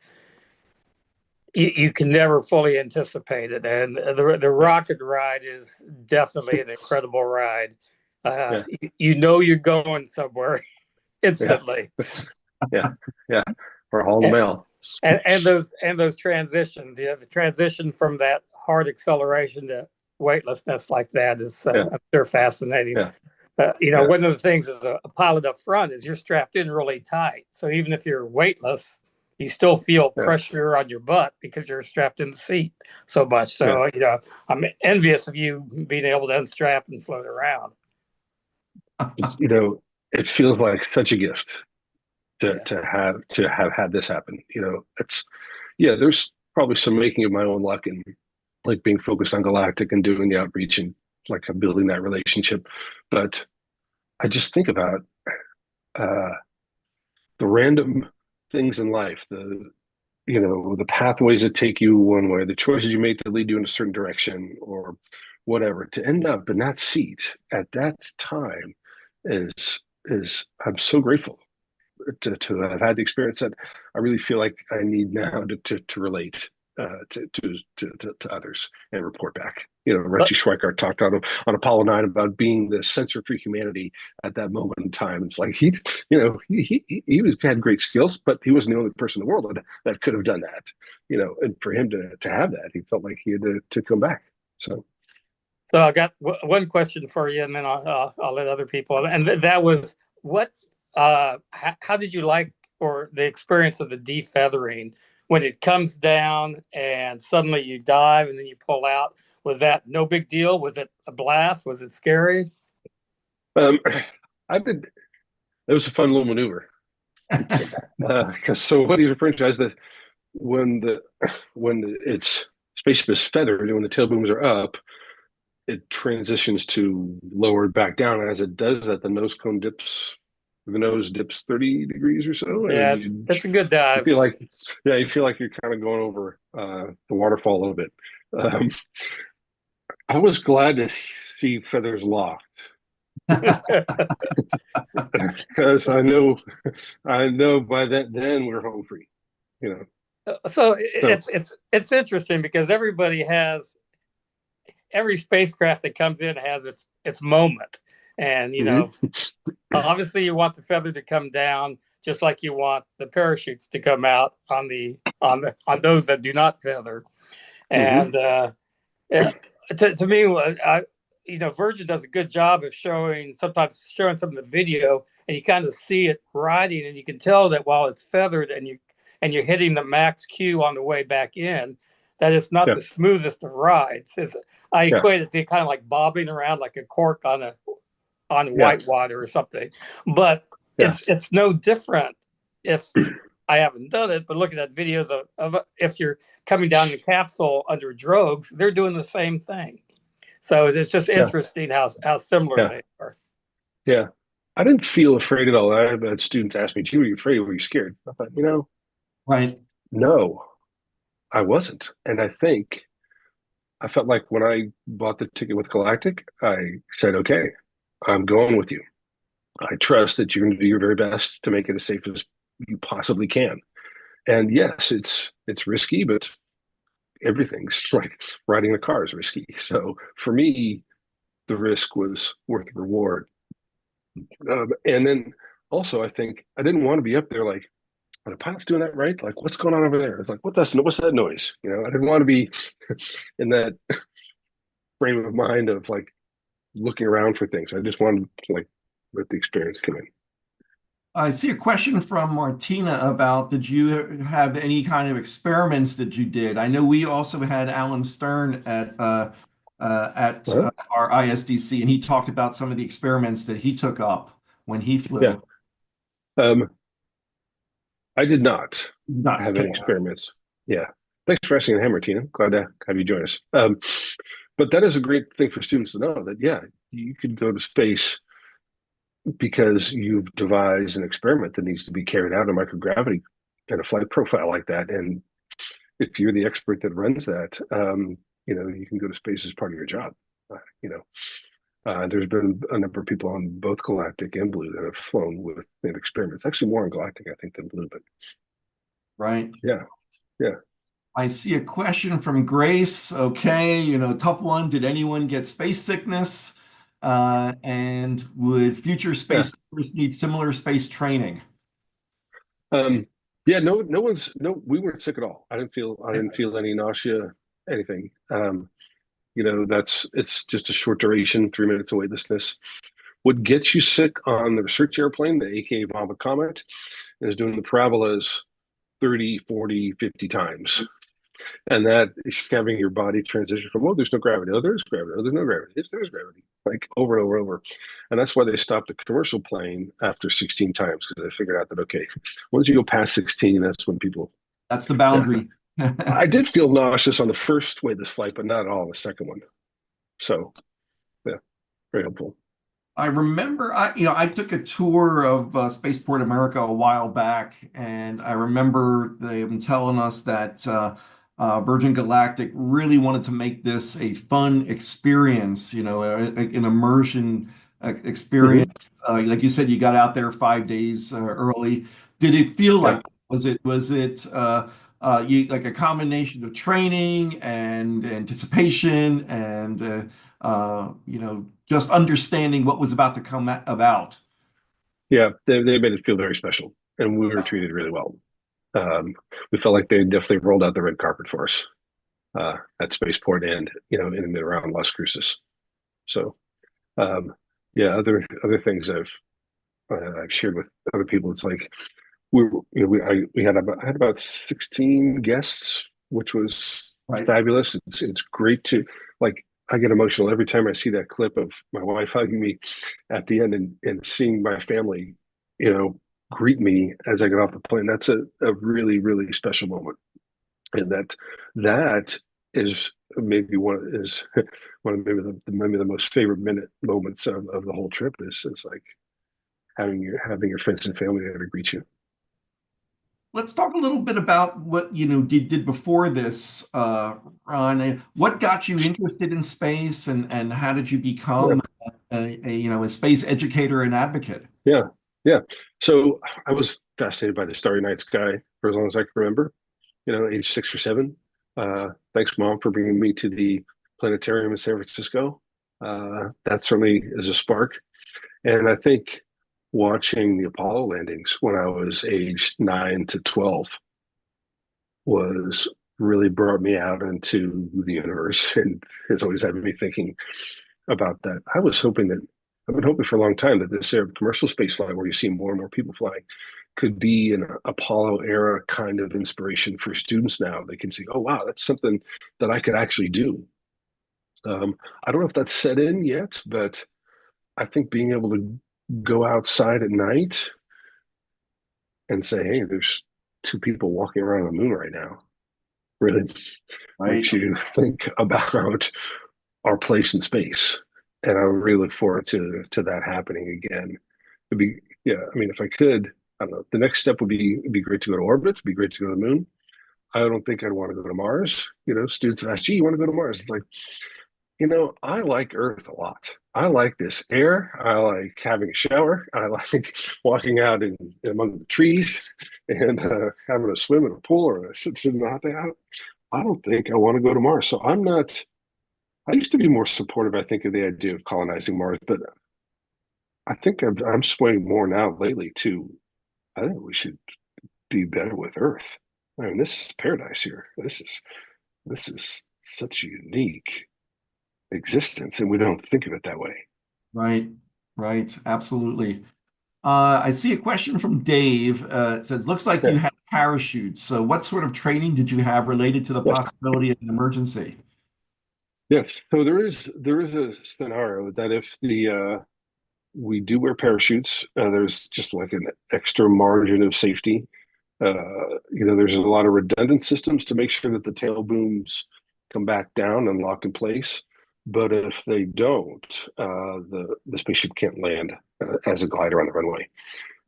you can never fully anticipate it. And the rocket ride is definitely an incredible ride. Yeah. You know you're going somewhere instantly. Yeah. Yeah. We're hauling the mail. And those transitions, the transition from that hard acceleration to weightlessness like that is I'm sure fascinating. Yeah. One of the things as a pilot up front is you're strapped in really tight. So even if you're weightless, you still feel pressure on your butt because you're strapped in the seat so much. So, I'm envious of you being able to unstrap and float around. It feels like such a gift to have had this happen. There's probably some making of my own luck and like being focused on Galactic and doing the outreach and like building that relationship. But I just think about the random things in life, the pathways that take you one way, the choices you make that lead you in a certain direction or whatever, to end up in that seat at that time is I'm so grateful to have had the experience that I really feel like I need now to relate to others and report back. Richie Schweikart talked on Apollo 9 about being the sensor for humanity at that moment in time. It's like he had great skills, but he wasn't the only person in the world that could have done that. And for him to have that, he felt like he had to come back. So I got one question for you, and then I'll let other people. And that was what. How did you like or the experience of the defeathering when it comes down and suddenly you dive and then you pull out? Was that no big deal? Was it a blast? Was it scary? It was a fun little maneuver. So what he's referring to is that when its spaceship is feathered and when the tail booms are up, it transitions to lowered back down. As it does that, the nose dips 30 degrees or so. Yeah, that's a good dive. You feel like you're kind of going over the waterfall a little bit. I was glad to see feathers locked. Because I know by then we're home free. So it's interesting because every spacecraft that comes in has its moment. And obviously you want the feather to come down just like you want the parachutes to come out on those that do not feather. And to me, Virgin does a good job of showing some of the video, and you kind of see it riding, and you can tell that while it's feathered and you're hitting the max Q on the way back in, that it's not the smoothest of rides. I equate it to kind of like bobbing around like a cork on white water or something. But it's no different if I haven't done it, but looking at videos of if you're coming down the capsule under drogues, they're doing the same thing. So it's just Yeah. interesting how similar Yeah. they are. Yeah. I didn't feel afraid at all. I've had students ask me, "Gee, were you afraid? Were you scared?" I thought, Right. no, I wasn't. And I think I felt like when I bought the ticket with Galactic, I said, "Okay, I'm going with you. I trust that you're going to do your very best to make it as safe as you possibly can." And yes, it's risky, but everything's like riding a car is risky. So for me, the risk was worth the reward. And then also, I think I didn't want to be up there like, are the pilots doing that right? Like, what's going on over there? It's like, what's that noise? I didn't want to be in that frame of mind of like looking around for things. I just wanted to like let the experience come in. I see a question from Martina about, did you have any kind of experiments that you did? I know we also had Alan Stern at Well, our ISDC, and he talked about some of the experiments that he took up when he yeah. flew. I did not Not have okay. any experiments. Yeah. Thanks for asking, Martina. Glad to have you join us. But that is a great thing for students to know that, yeah, you could go to space because you've devised an experiment that needs to be carried out in microgravity and a flight profile like that. And if you're the expert that runs that, you can go to space as part of your job. There's been a number of people on both Galactic and Blue that have flown with experiments. Actually, more on Galactic, I think, than Blue, but Right. yeah, yeah. I see a question from Grace. Okay, tough one. Did anyone get space sickness? And would future Yeah. space tourists need similar space training? Yeah, no, we weren't sick at all. I didn't feel any nausea, anything. It's just a short duration, 3 minutes of weightlessness. What gets you sick on the research airplane, the AKA Vomit Comet, is doing the parabolas 30, 40, 50 times. And that is having your body transition from, oh, there's no gravity. Oh, there's gravity. Oh, there's no gravity. Yes, there's gravity. Like over and over and over. And that's why they stopped the commercial plane after 16 times, because they figured out that, okay, once you go past 16, that's when people. That's the boundary. Yeah. I did feel nauseous on the first weightless flight, but not at all on the second one. So, yeah, very helpful. I remember, I took a tour of Spaceport America a while back, and I remember them telling us that Virgin Galactic really wanted to make this a fun experience, an immersion experience. Like you said, you got out there 5 days early. Did it feel Yeah. like, was it like a combination of training and anticipation and just understanding what was about to come about? Yeah, they made it feel very special, and we were treated really well. We felt like they definitely rolled out the red carpet for us at Spaceport and in and around Las Cruces. So yeah, other things I've shared with other people. It's like we had about 16 guests, which was Right. fabulous. It's great to like. I get emotional every time I see that clip of my wife hugging me at the end and seeing my family, greet me as I get off the plane. That's a really, really special moment. And that is maybe one is one of maybe the most favorite moments of the whole trip is like having your friends and family there to greet you. Let's talk a little bit about what did before this, Ron. And what got you interested in space, and how did you Yeah. become a space educator and advocate? Yeah, yeah. So I was fascinated by the starry night sky for as long as I can remember. Age 6 or 7. Thanks, Mom, for bringing me to the planetarium in San Francisco. That certainly is a spark. And I think watching the Apollo landings when I was aged 9 to 12 was really brought me out into the universe and has always had me thinking about that. I've been hoping for a long time that this era of commercial space flight, where you see more and more people flying, could be an Apollo era kind of inspiration for students now. They can see, oh, wow, that's something that I could actually do. I don't know if that's set in yet, but I think being able to go outside at night and say, hey, there's 2 people walking around the moon right now, really Right. makes you think about our place in space. And I really look forward to that happening again. It'd be, yeah, I mean, if I could, I don't know, the next step would be, it'd be great to go to orbit, it'd be great to go to the moon. I don't think I'd want to go to Mars. You know, students ask, gee, you want to go to Mars? It's like, you know, I like Earth a lot. I like this air. I like having a shower. I like walking out in among the trees and having a swim in a pool or sitting in the hot day. I don't think I want to go to Mars. So I'm not. I used to be more supportive, I think, of the idea of colonizing Mars, but I think I'm swaying more now lately to. I think we should be better with Earth. I mean, this is paradise here. This is such a unique existence, and we don't think of it that way. Right, right, absolutely. I see a question from Dave. It says, looks like you Yeah. have parachutes. So what sort of training did you have related to the Yes. possibility of an emergency? Yes. So there is a scenario that if the we do wear parachutes, there's just like an extra margin of safety. There's a lot of redundant systems to make sure that the tail booms come back down and lock in place. But if they don't, the spaceship can't land as a glider on the runway.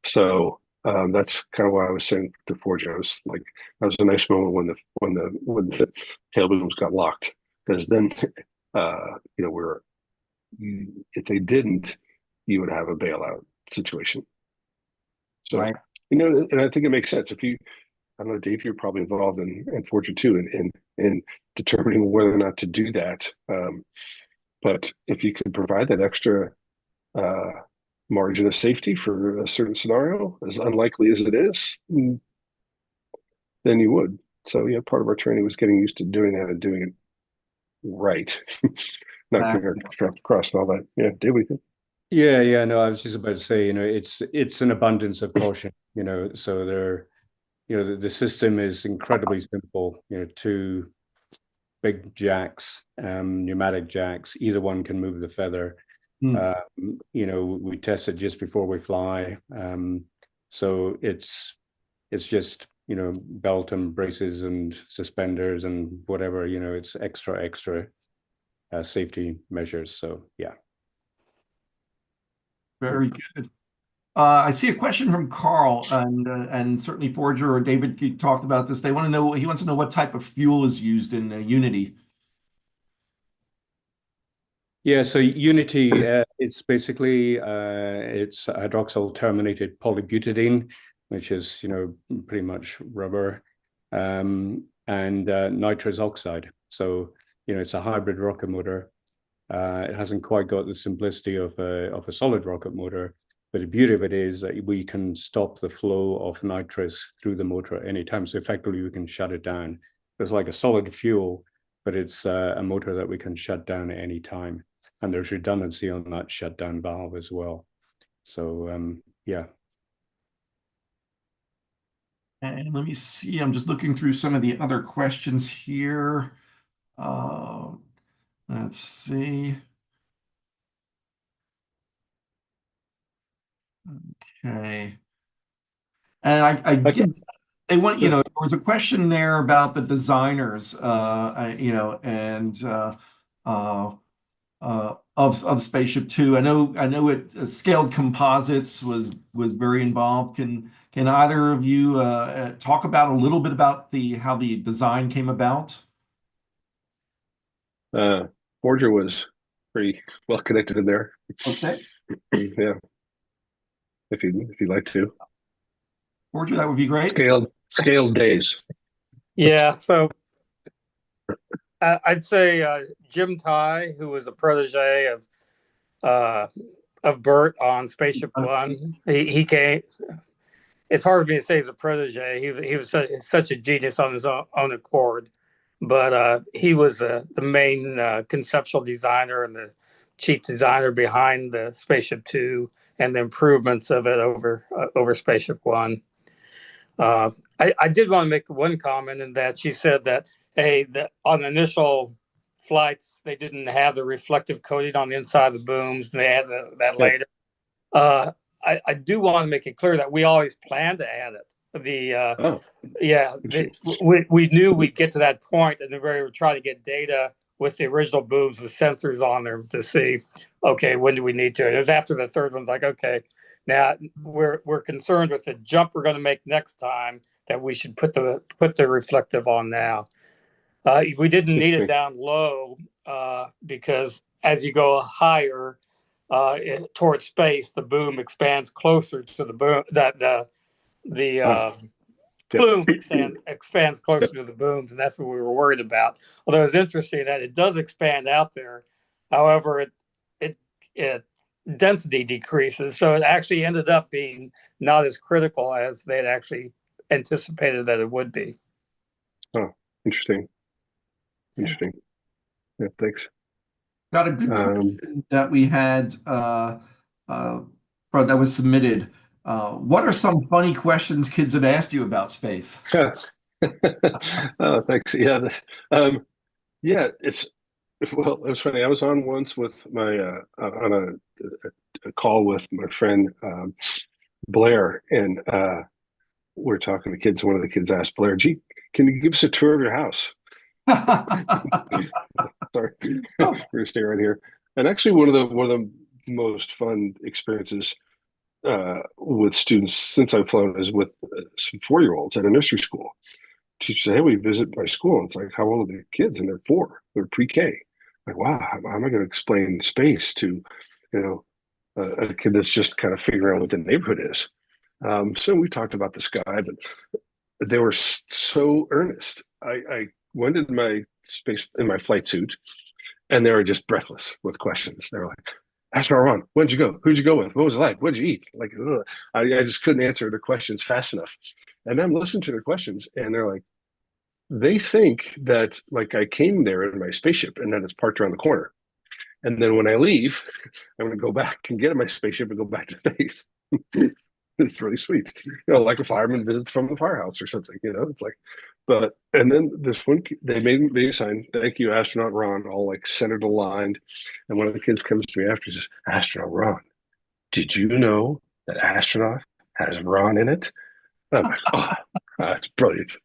So that's kind of why I was saying to Forge. I was like, that was a nice moment when the tail booms got locked, because then we're if they didn't, you would have a bailout situation. So Right. and I think it makes sense if you. I don't know, Dave, you're probably involved in Fortune too, in determining whether or not to do that. But if you could provide that extra margin of safety for a certain scenario, as unlikely as it is, then you would. So yeah, part of our training was getting used to doing that and doing it right, not getting our straps crossed and all that. Yeah, Dave, we think. Yeah. No, I was just about to say, it's an abundance of caution. So there, the system is incredibly simple. Two big jacks, pneumatic jacks. Either one can move the feather. We test it just before we fly. So it's just belt and braces and suspenders and whatever. It's extra safety measures. So yeah. Very good. I see a question from Carl, and certainly Forger or David talked about this. He wants to know what type of fuel is used in Unity. Yeah, so Unity, it's basically it's hydroxyl terminated polybutadiene, which is pretty much rubber, and nitrous oxide. So it's a hybrid rocket motor. It hasn't quite got the simplicity of a solid rocket motor, but the beauty of it is that we can stop the flow of nitrous through the motor at any time. So effectively, we can shut it down. It's like a solid fuel, but it's a motor that we can shut down at any time. And there's redundancy on that shutdown valve as well. So yeah. And let me see. I'm just looking through some of the other questions here. Let's see. Okay. And I guess they want, there was a question there about the designers, of Spaceship Two. I know it scaled composites was very involved. Can either of you talk about a little bit about how the design came about? Forger was pretty well connected in there. Okay. Yeah. If you'd like to. Forger, that would be great. Scaled days. Yeah, so I'd say Jim Ty, who was a protege of Bert on Spaceship One. He came. It's hard for me to say he's a protege. He was such a genius on his own accord, but he was the main conceptual designer and the chief designer behind the Spaceship Two and the improvements of it over Spaceship One. I did want to make one comment in that she said that on the initial flights they didn't have the reflective coating on the inside of the booms, and they had that later. I do want to make it clear that we always planned to add it. We knew we'd get to that point, and we were trying to get data with the original booms with sensors on them to see, okay, when do we need to? It was after the third one's like, okay, now we're concerned with the jump we're going to make next time that we should put the reflective on now. We didn't need it down low because as you go higher towards space, the boom expands closer to the boom plume expands closer to the booms, and that's what we were worried about. Although it's interesting that it does expand out there, however, it density decreases, so it actually ended up being not as critical as they had actually anticipated that it would be. Oh, interesting. Interesting. Yeah, thanks. Got a good question that we had that was submitted. What are some funny questions kids have asked you about space? Oh, thanks. Yeah, yeah. It was funny. I was on once with my on a call with my friend Blair, and we're talking to kids. One of the kids asked Blair, "Gee, can you give us a tour of your house?" Sorry, we're gonna stay right here. And actually, one of the most fun experiences with students since I've flown is with some 4-year-olds at a nursery school. Teachers say, "Hey, we visit my school." And it's like, "How old are the kids?" And they're 4. They're pre-K. Like, wow, how am I going to explain space to, a kid that's just kind of figuring out what the neighborhood is? So we talked about the sky, but they were so earnest. I went in my flight suit, and they were just breathless with questions. They were like, "Astronaut Ron, when'd you go? Who'd you go with? What was it like? What'd you eat?" Like, I just couldn't answer the questions fast enough. And I'm listening to their questions, and they're like, they think that like I came there in my spaceship and then it's parked around the corner. And then when I leave, I'm going to go back and get in my spaceship and go back to space. It's really sweet. Like a fireman visits from the firehouse or something, it's like, and then this one, they made me sign, "Thank you, Astronaut Ron," all like centered aligned. And one of the kids comes to me after and says, "Astronaut Ron, did you know that astronaut has Ron in it?" And I'm like, "Oh, that's brilliant."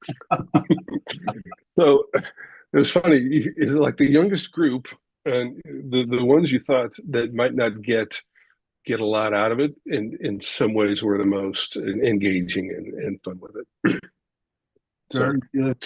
So it was funny. It's like the youngest group, and the ones you thought that might not get a lot out of it, in some ways were the most engaging and fun with it. Very good.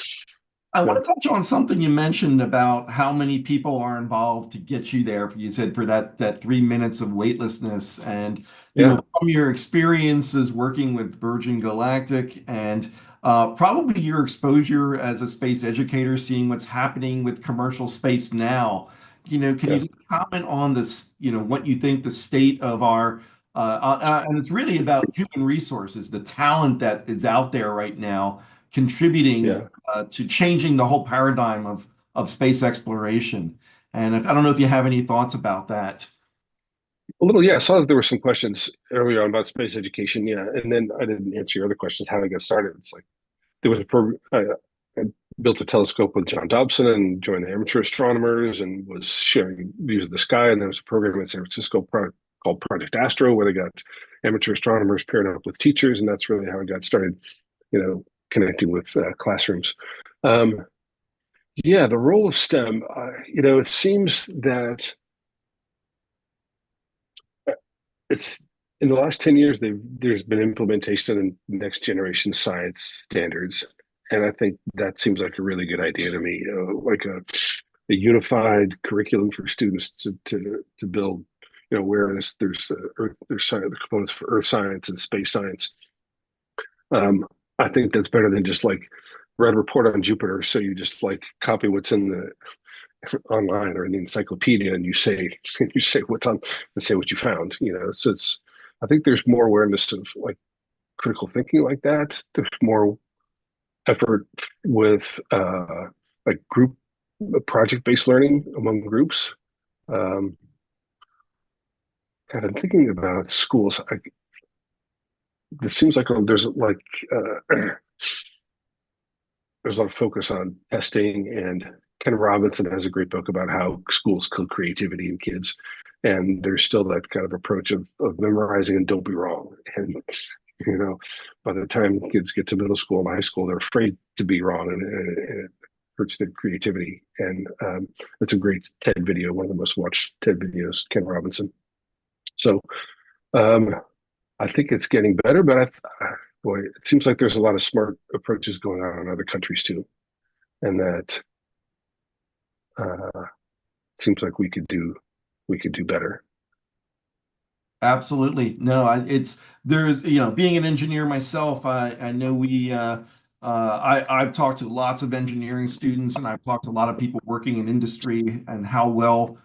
I want to touch on something you mentioned about how many people are involved to get you there. You said for that 3 minutes of weightlessness, and from your experiences working with Virgin Galactic and probably your exposure as a space educator, seeing what's happening with commercial space now. Can you comment on this? What you think the state of our and it's really about human resources, the talent that is out there right now, contributing to changing the whole paradigm of space exploration. And I don't know if you have any thoughts about that. A little, yeah. I saw that there were some questions earlier on about space education, and then I didn't answer your other questions. How I got started? It's like there was a program. I built a telescope with John Dobson and joined the amateur astronomers and was sharing views of the sky. And there was a program in San Francisco called Project Astro, where they got amateur astronomers paired up with teachers, and that's really how I got started. Connecting with classrooms. The role of STEM, it seems that it's in the last 10 years, there's been implementation in next generation science standards. And I think that seems like a really good idea to me, like a unified curriculum for students to build, whereas there's the components for earth science and space science. I think that's better than just like read a report on Jupiter. So you just like copy what's in the online or in the encyclopedia, and you say what's on and say what you found. So I think there's more awareness of like critical thinking like that. There's more effort with like group project-based learning among groups. God, I'm thinking about schools. It seems like there's like there's a lot of focus on testing, and Ken Robinson has a great book about how schools kill creativity in kids, and there's still that kind of approach of memorizing and don't be wrong. And by the time kids get to middle school and high school, they're afraid to be wrong, and hurts their creativity. And it's a great TED video, one of the most watched TED videos, Ken Robinson. So I think it's getting better, but boy, it seems like there's a lot of smart approaches going on in other countries too, and that seems like we could do better. Absolutely. No, there's, being an engineer myself, I know I've talked to lots of engineering students, and I've talked to a lot of people working in industry, and how well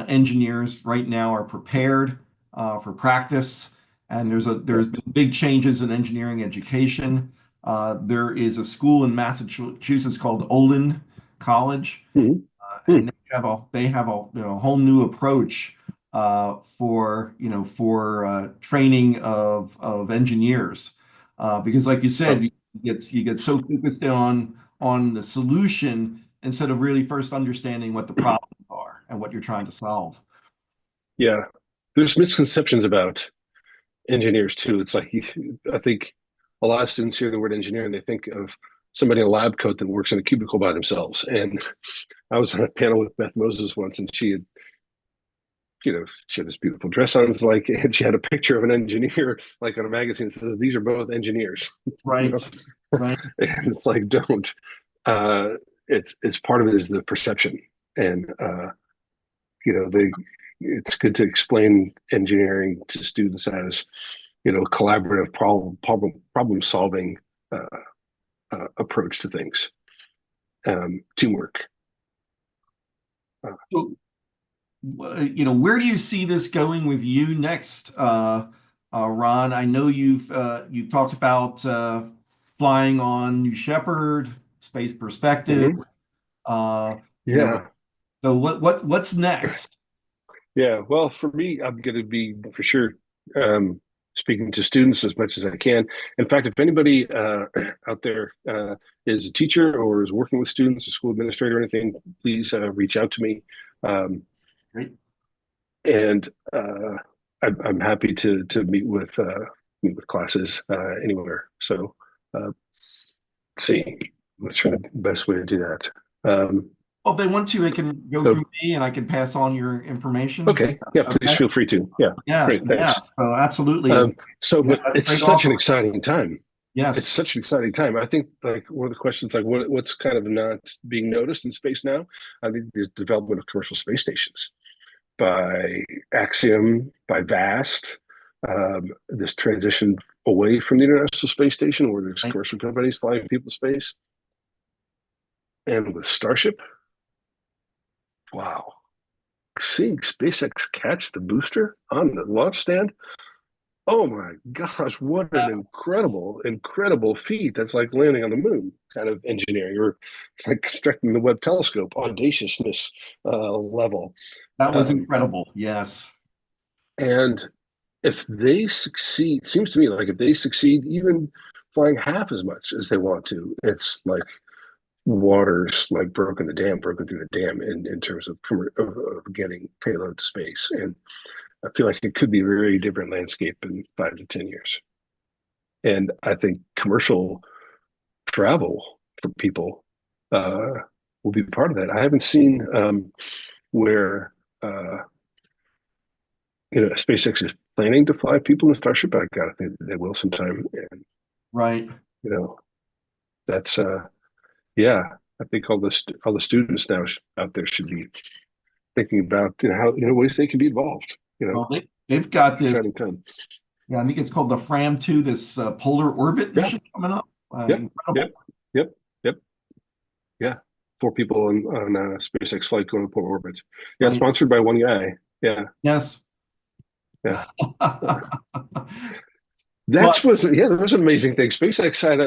engineers right now are prepared for practice. And there's been big changes in engineering education. There is a school in Massachusetts called Olin College, Mm-hmm. and they have a whole new approach for training of engineers, because like you said, you get so focused on the solution instead of really first understanding what the problems are and what you're trying to solve. Yeah, there's misconceptions about engineers too. It's like I think a lot of students hear the word engineer and they think of somebody in a lab coat that works in a cubicle by themselves. And I was on a panel with Beth Moses once, and she had this beautiful dress on, and she had a picture of an engineer, like on a magazine that says, "These are both engineers." Right. Right. And it's like, don't. It's part of it is the perception, and it's good to explain engineering to students as collaborative problem solving approach to things, teamwork. So, where do you see this going with you next, Ron? I know you've talked about flying on New Shepard, Space Perspective. Yeah. So what's next? Yeah. Well, for me, I'm going to be for sure speaking to students as much as I can. In fact, if anybody out there is a teacher or is working with students, a school administrator or anything, please reach out to me. Great. And I'm happy to meet with classes anywhere. So let's see, what's the best way to do that? Well, if they want to, they can go through me, and I can pass on your information. Okay. Yeah, please feel free to. Yeah. Yeah. Great. Thanks. Yeah. So absolutely. But it's such an exciting time. Yes. It's such an exciting time. I think like one of the questions, like what's kind of not being noticed in space now, I think the development of commercial space stations by Axiom, by VAST, this transition away from the International Space Station where there's commercial companies flying people to space. And with Starship, wow. Seeing SpaceX catch the booster on the launch stand, oh my gosh, what an incredible feat. That's like landing on the moon kind of engineering, or like constructing the Webb telescope, audaciousness level. That was incredible. Yes. And if they succeed, seems to me like if they succeed even flying half as much as they want to, it's like water's like broken through the dam in terms of getting payload to space. And I feel like it could be a very different landscape in 5 to 10 years. And I think commercial travel for people will be part of that. I haven't seen where SpaceX is planning to fly people in Starship. I gotta think they will sometime. And right. That's yeah. I think all the students now out there should be thinking about how ways they can be involved. Well, they've got this. Time. Yeah, I think it's called the Fram 2, this polar orbit mission coming up. Yep. Yeah, 4 people on a SpaceX flight going to polar orbit. Yeah, right. Sponsored by one guy. Yeah. Yes. Yeah. There was an amazing thing. SpaceX had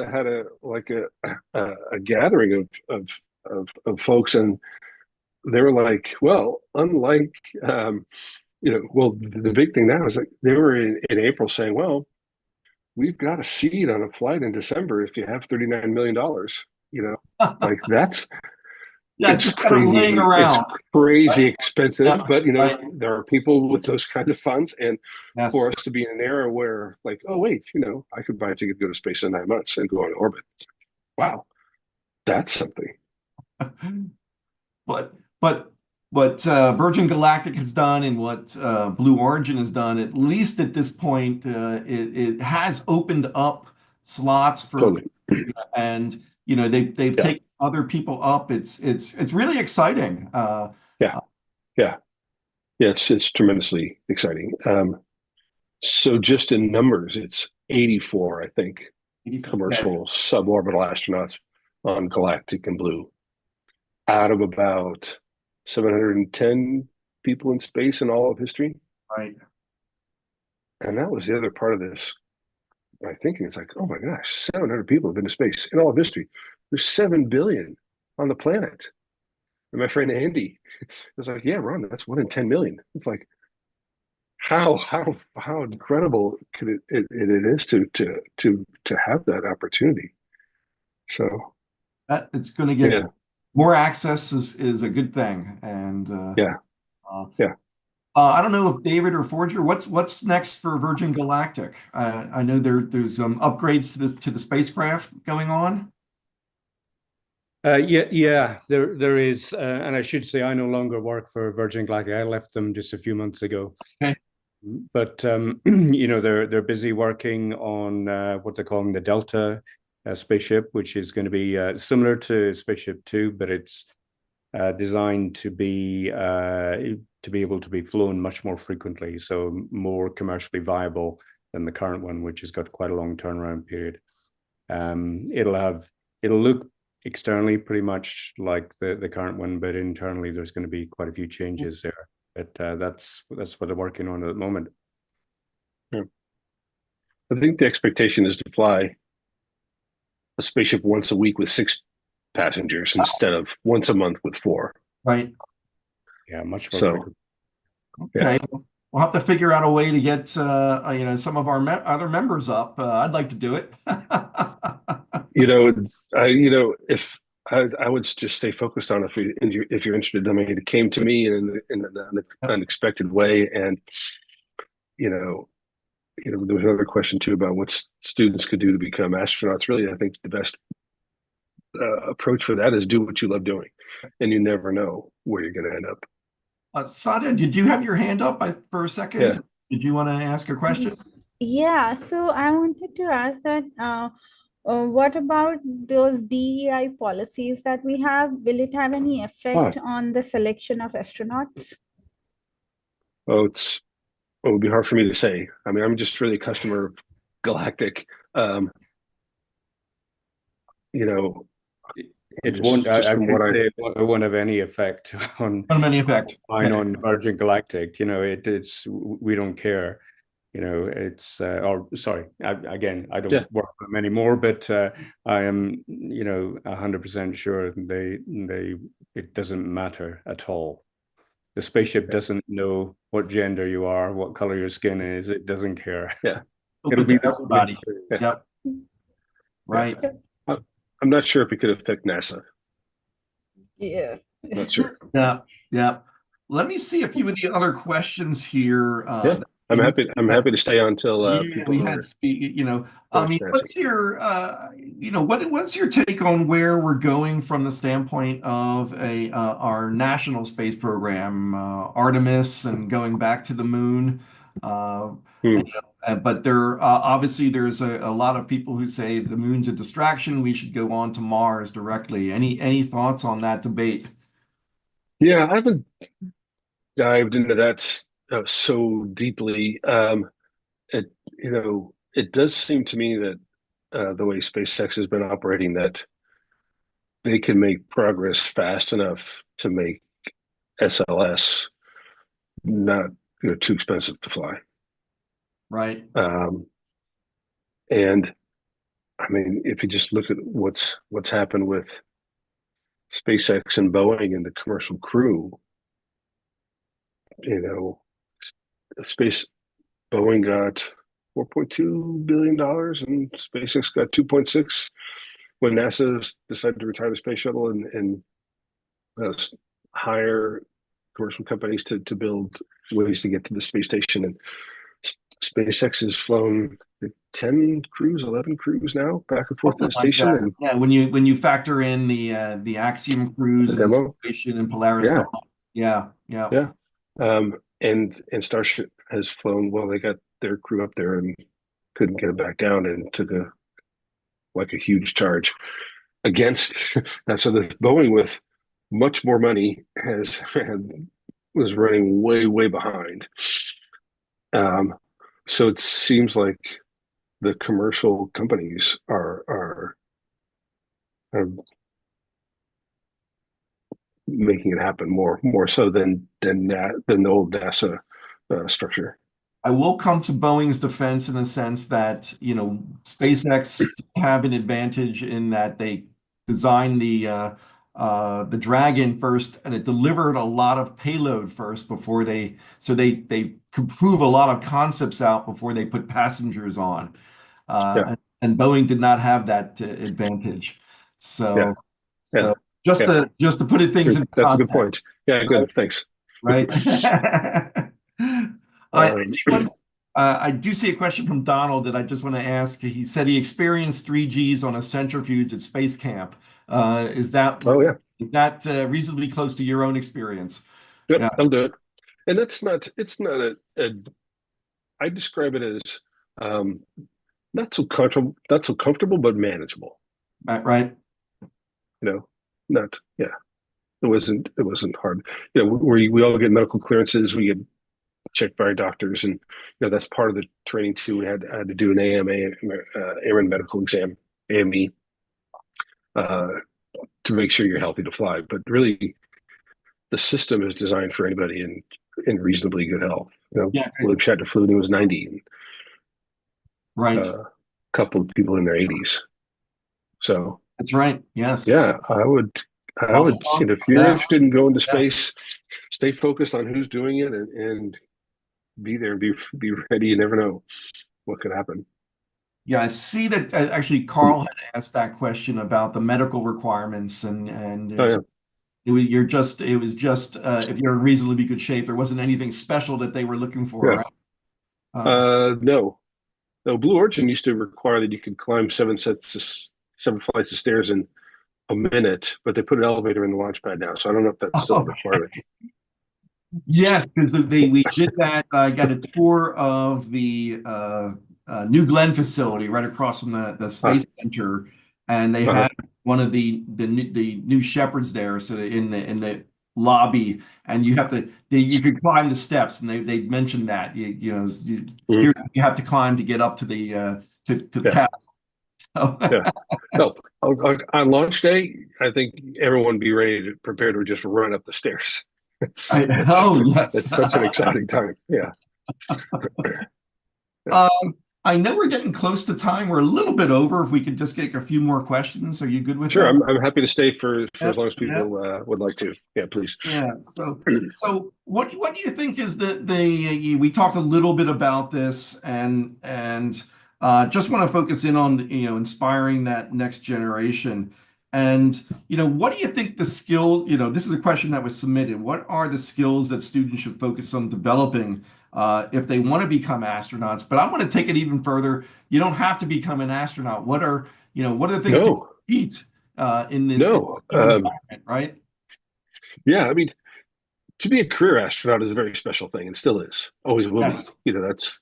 a gathering of folks, and they were like, well, unlike the big thing now is like they were in April saying, well, we've got a seat on a flight in December if you have $39 million. Like that's it's crazy. Laying around. It's crazy expensive, but there are people with those kinds of funds, and for us to be in an era where like, oh wait, I could buy a ticket to go to space in 9 months and go on orbit. Wow, that's something. But but what Virgin Galactic has done and what Blue Origin has done, at least at this point, it has opened up slots for, Totally. and they've Yeah. taken other people up. It's really exciting. Yeah. Yeah. Yeah. It's tremendously exciting. So just in numbers, it's 84, I think, commercial suborbital astronauts on Galactic and Blue out of about 710 people in space in all of history. Right. And that was the other part of this. My thinking is like, oh my gosh, 700 people have been to space in all of history. There's 7 billion on the planet. And my friend Andy was like, yeah, Ron, that's 1 in 10 million. It's like, how incredible could it is to have that opportunity. So It's going to get more access is a good thing. And yeah. I don't know if David or Forger, what's next for Virgin Galactic? I know there's some upgrades to the spacecraft going on. There is, and I should say I no longer work for Virgin Galactic. I left them just a few months ago. Okay. But they're busy working on what they're calling the Delta spaceship, which is going to be similar to Spaceship Two, but it's designed to be able to be flown much more frequently, so more commercially viable than the current one, which has got quite a long turnaround period. It'll look externally pretty much like the current one, but internally there's going to be quite a few changes there. But that's what they're working on at the moment. Yeah. I think the expectation is to fly a spaceship once a week with 6 passengers instead of once a month with 4. Right. Yeah, much more frequent. Okay. Yeah. We'll have to figure out a way to get some of our other members up. I'd like to do it. If I would just stay focused on if you're interested. I mean, it came to me in an unexpected way, and there was another question too about what students could do to become astronauts. Really, I think the best approach for that is do what you love doing, and you never know where you're going to end up. Sada, did you have your hand up for a second? Yeah. Did you want to ask a question? Yeah, so I wanted to ask that what about those DEI policies that we have? Will it have any effect on the selection of astronauts? Oh, it would be hard for me to say. I mean, I'm just really a customer of Galactic. It won't. It won't have any effect on Virgin Galactic. We don't care. Again, I don't work for them anymore, but I am 100% sure it doesn't matter at all. The spaceship doesn't know what gender you are, what color your skin is. It doesn't care. Yeah, it'll be everybody. Yep. Right. I'm not sure if it could affect NASA. Yeah. Not sure. Yeah. Let me see a few of the other questions here. I'm happy to stay on until we had I mean, what's your what's your take on where we're going from the standpoint of our national space program, Artemis, and going back to the moon? But obviously there's a lot of people who say the moon's a distraction. We should go on to Mars directly. Any thoughts on that debate? Yeah, I haven't dived into that so deeply. It does seem to me that the way SpaceX has been operating, that they can make progress fast enough to make SLS not too expensive to fly. Right. And I mean, if you just look at what's happened with SpaceX and Boeing and the commercial crew, Boeing got $4.2 billion and SpaceX got 2.6 when NASA decided to retire the space shuttle and hire commercial companies to build ways to get to the space station. And SpaceX has flown 10 crews, 11 crews now, back and forth to Something the like station. that. And Yeah, when you factor in the Axiom crews the and demo. Inspiration and Polaris Yeah. Dawn. Yeah, yeah. Yeah. And Starship has flown, well, they got their crew up there and couldn't get it back down and took a huge charge against. And so the Boeing with much more money was running way behind. So it seems like the commercial companies are making it happen more so than the old NASA structure. I will come to Boeing's defense in the sense that, SpaceX have an advantage in that they designed the Dragon first, and it delivered a lot of payload first before they could prove a lot of concepts out before they put passengers on. Yeah. And Boeing did not have that advantage. Yeah. So just to put things into That's a good context. point. Yeah, good. Right? Thanks. Right. I do see a question from Donald that I just want to ask. He said he experienced 3Gs on a centrifuge at Space Camp. Is that reasonably close to your own experience? Yep, Yeah. I'll do it. And it's not I describe it as not so comfortable, but manageable. Right. Not It wasn't hard. We all get medical clearances. We get checked by our doctors, and that's part of the training too. I had to do an AMA, Airman Medical Exam, AME, to make sure you're healthy to fly. But really, the system is designed for anybody in reasonably good health. Yeah. William Shatner flew when he was 90. Right. A couple of people in their 80s. So that's right. Yes. Yeah, I would. If you're interested in going to space, stay focused on who's doing it and be there. Be ready. You never know what could happen. Yeah, I see that actually Carl had asked that question about the medical requirements and it was just if you're in reasonably good shape, there wasn't anything special that they were looking for, right? No. Blue Origin used to require that you could climb 7 flights of stairs in a minute, but they put an elevator in the launch pad now, so I don't know if that's still a requirement. Yes, because we did that. I got a tour of the New Glenn facility right across from the Space Center, and they had one of the new Shepherds there, so in the lobby, and you could climb the steps, and they mentioned that here's what you have to climb to get up to the cap. No, on launch day, I think everyone be prepared to just run up the stairs. Yes, it's such an exciting time. Yeah. I know we're getting close to time. We're a little bit over. If we could just get a few more questions, are you good with that? Sure, I'm happy to stay for as long as people would like to. Yeah, please. Yeah. So what do you think is we talked a little bit about this and just want to focus in on inspiring that next generation. And what do you think the skill? This is a question that was submitted. What are the skills that students should focus on developing if they want to become astronauts? But I want to take it even further. You don't have to become an astronaut. What are the things to eat in this environment, right? Yeah, I mean, to be a career astronaut is a very special thing, and still is. Always will be.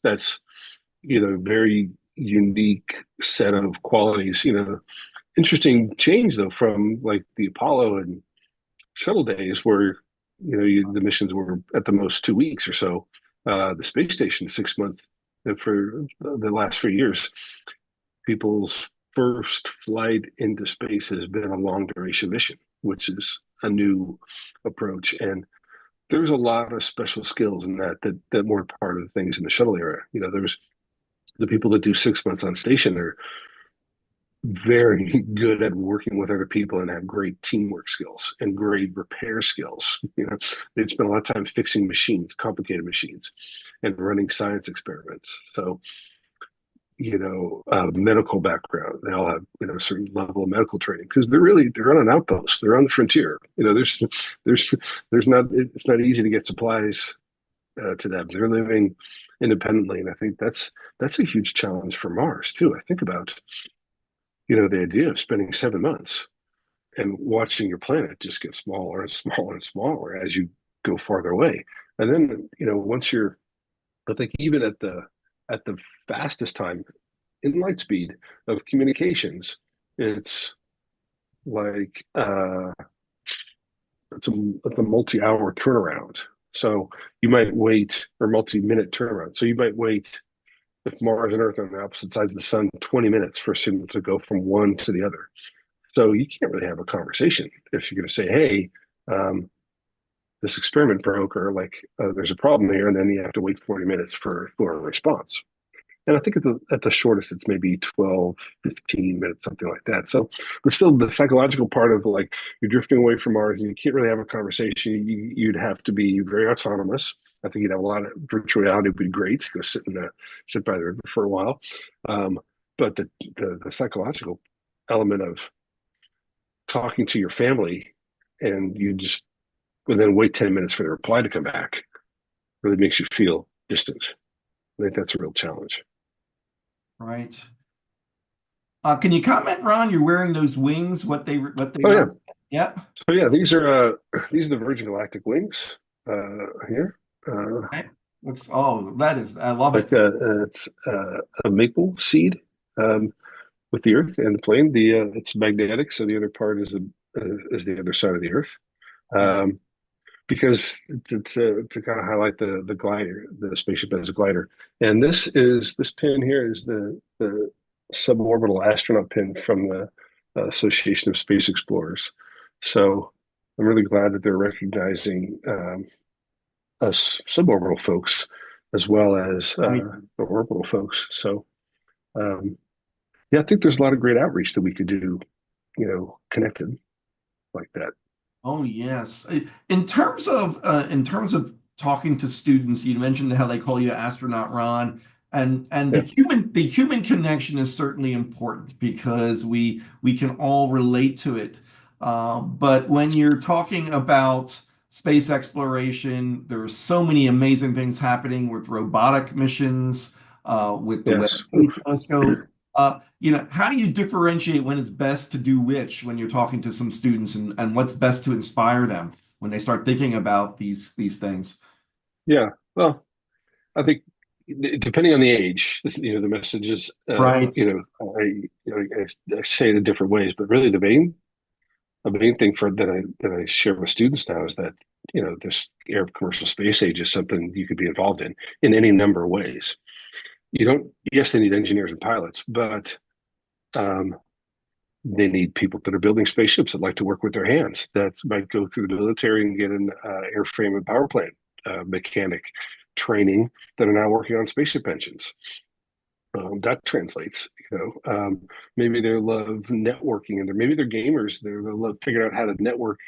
That's a very unique set of qualities. Interesting change though from like the Apollo and shuttle days, where the missions were at the most 2 weeks or so. The space station 6 months, and for the last 3 years, people's first flight into space has been a long duration mission, which is a new approach. And there's a lot of special skills in that weren't part of the things in the shuttle era. There's the people that do 6 months on station are very good at working with other people and have great teamwork skills and great repair skills. They'd spend a lot of time fixing machines, complicated machines, and running science experiments. So, medical background. They all have a certain level of medical training because they're on an outpost. They're on the frontier. It's not easy to get supplies to them. They're living independently, and I think that's a huge challenge for Mars too. I think about, the idea of spending 7 months and watching your planet just get smaller and smaller and smaller as you go farther away. And then, once you're, I think even at the fastest time in light speed of communications, it's like it's a multi-hour turnaround. So you might wait, or multi-minute turnaround. So you might wait, if Mars and Earth are on the opposite sides of the sun, 20 minutes for a signal to go from one to the other. So you can't really have a conversation if you're going to say, hey, this experiment broke, or like there's a problem here, and then you have to wait 40 minutes for a response. And I think at the shortest, it's maybe 12, 15 minutes, something like that. So there's still the psychological part of like you're drifting away from Mars and you can't really have a conversation. You'd have to be very autonomous. I think you'd have a lot of virtual reality would be great. Go sit by the river for a while. But the psychological element of talking to your family and you just then wait 10 minutes for the reply to come back really makes you feel distant. I think that's a real challenge. Right. Can you comment, Ron? You're wearing those wings. What they? Oh yeah. Yeah. So yeah, these are the Virgin Galactic wings here. Okay. Looks. Oh, that is. I love it. It's a maple seed with the Earth and the plane. It's magnetic, so the other part is the other side of the Earth. Because to kind of highlight the glider, the spaceship as a glider. And this pin here is the suborbital astronaut pin from the Association of Space Explorers. So I'm really glad that they're recognizing us suborbital folks as well as the orbital folks. So yeah, I think there's a lot of great outreach that we could do, connected like that. Oh yes. In terms of talking to students, you mentioned how they call you astronaut Ron, and the human connection is certainly important because we can all relate to it. But when you're talking about space exploration, there are so many amazing things happening with robotic missions, with the Webb telescope. How do you differentiate when it's best to do which when you're talking to some students and what's best to inspire them when they start thinking about these things? Yeah, well, I think depending on the age, the messages, right. I say it in different ways, but really the main thing that I share with students now is that, this era of commercial space age is something you could be involved in any number of ways. Yes, they need engineers and pilots, but they need people that are building spaceships that like to work with their hands, that might go through the military and get an airframe and power plant mechanic training, that are now working on spaceship engines. That translates, maybe they love networking, and maybe they're gamers. They love figuring out how to network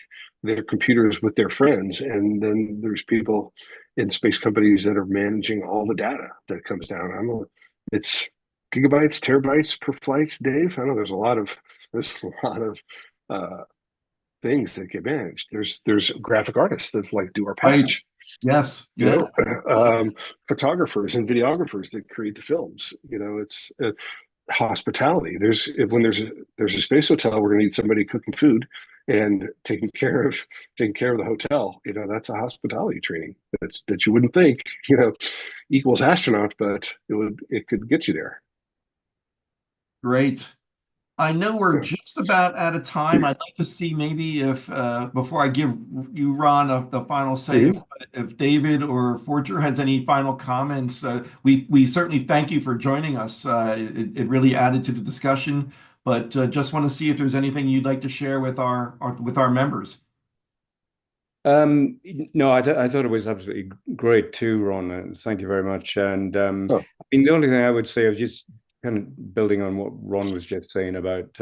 their computers with their friends. And then there's people in space companies that are managing all the data that comes down. It's gigabytes, terabytes per flight, Dave. I know there's a lot of things that get managed. There's graphic artists that like do our patch. Yes. Photographers and videographers that create the films. It's hospitality. When there's a space hotel, we're going to need somebody cooking food and taking care of the hotel. That's a hospitality training that you wouldn't think equals astronaut, but it could get you there. Great. I know we're just about out of time. I'd like to see maybe if, before I give you, Ron, the final say, if David or Forger has any final comments. We certainly thank you for joining us. It really added to the discussion, but just want to see if there's anything you'd like to share with our members. No, I thought it was absolutely great too, Ron. Thank you very much. And the only thing I would say is just kind of building on what Ron was just saying about,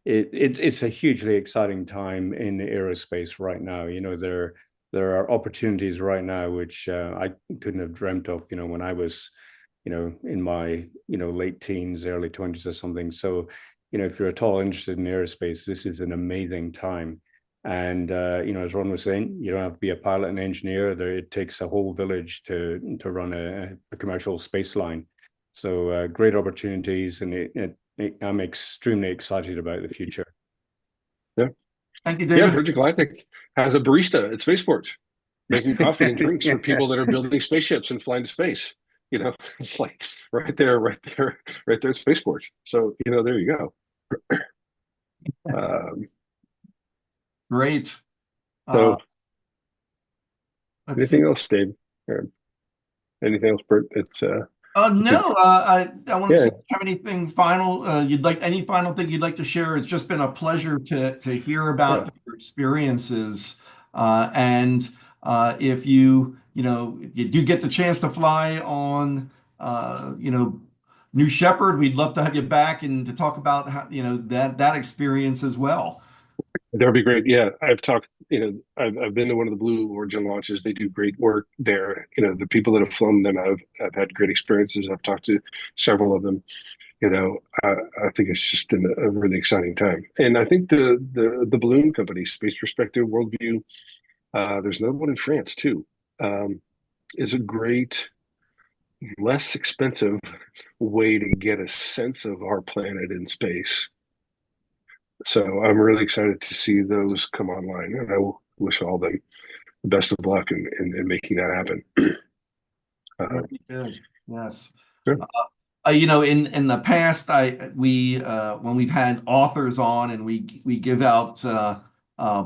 it's a hugely exciting time in aerospace right now. There are opportunities right now which I couldn't have dreamt of, when I was, in my, late teens, early 20s or something. So, if you're at all interested in aerospace, this is an amazing time. And as Ron was saying, you don't have to be a pilot and engineer. It takes a whole village to run a commercial space line. So great opportunities, and I'm extremely excited about the future. Yeah. Thank you, David. Yeah, Virgin Galactic has a barista at spaceports making coffee and drinks for people that are building spaceships and flying to space. It's like right there at spaceports. So, there you go. Great. So Let's anything see. else, Dave? Or anything else, Bert? It's No, I want to see Yeah. if you have anything final. Any final thing you'd like to share? It's just been a pleasure to hear about your experiences. And if you do get the chance to fly on, New Shepard, we'd love to have you back and to talk about how, that experience as well. That would be great. Yeah, I've talked. I've been to one of the Blue Origin launches. They do great work there. The people that have flown them have had great experiences. I've talked to several of them. I think it's just a really exciting time. And I think the balloon company, Space Perspective, Worldview, there's another one in France too, is a great, less expensive way to get a sense of our planet in space. So I'm really excited to see those come online, and I will wish all them the best of luck in making that happen. Very good. Yes. Sure. In the past, when we've had authors on and we give out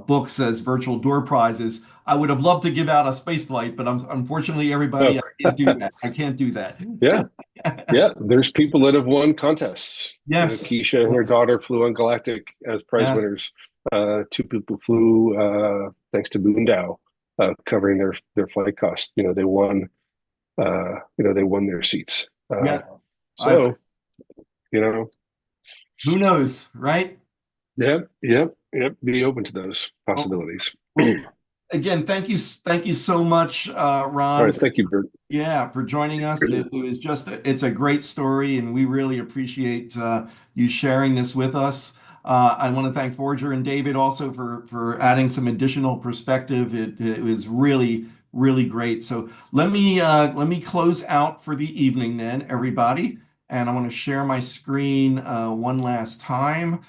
books as virtual door prizes, I would have loved to give out a space flight, but unfortunately, everybody, I can't do that. I can't do that. Yeah. There's people that have won contests. Yes. Keisha and her daughter flew on Galactic as prize winners. 2 people flew thanks to Boondow covering their flight cost. They won. They won their seats. So, who knows, right? Yep. Be open to those possibilities. Well, again, thank you so much, Ron. All right, thank you, Bert. Yeah, for joining us. It's a great story, and we really appreciate you sharing this with us. I want to thank Forger and David also for adding some additional perspective. It was really, really great. So let me close out for the evening then, everybody. And I want to share my screen one last time.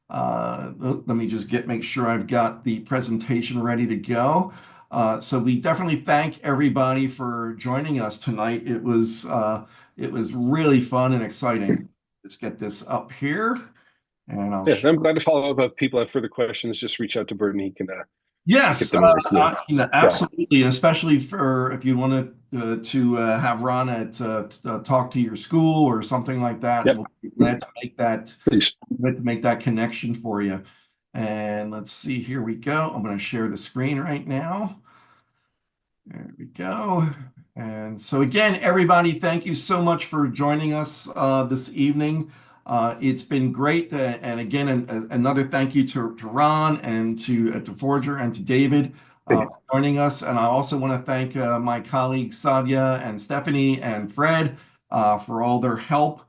Let me just make sure I've got the presentation ready to go. So we definitely thank everybody for joining us tonight. It was really fun and exciting. Let's get this up here, and I'm glad to follow up. If people have further questions, just reach out to Bert and he can. Yes, absolutely, and especially if you want to have Ron talk to your school or something like that. Yep. We'll be glad to make that. Please. Glad to make that connection for you. And let's see, here we go. I'm going to share the screen right now. There we go. And so again, everybody, thank you so much for joining us this evening. It's been great. And again, another thank you to Ron and to Forger and to David for joining us. And I also want to thank my colleagues Sadia and Stephanie and Fred for all their help.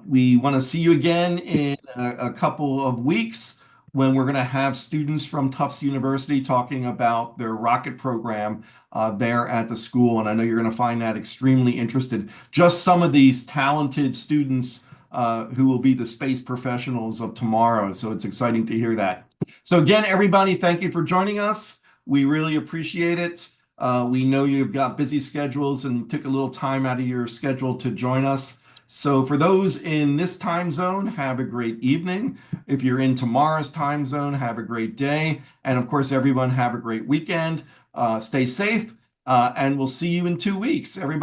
We want to see you again in a couple of weeks when we're going to have students from Tufts University talking about their rocket program there at the school. And I know you're going to find that extremely interesting. Just some of these talented students who will be the space professionals of tomorrow. So it's exciting to hear that. So again, everybody, thank you for joining us. We really appreciate it. We know you've got busy schedules and took a little time out of your schedule to join us. So for those in this time zone, have a great evening. If you're in tomorrow's time zone, have a great day. And of course, everyone have a great weekend. Stay safe, and we'll see you in 2 weeks. Everybody.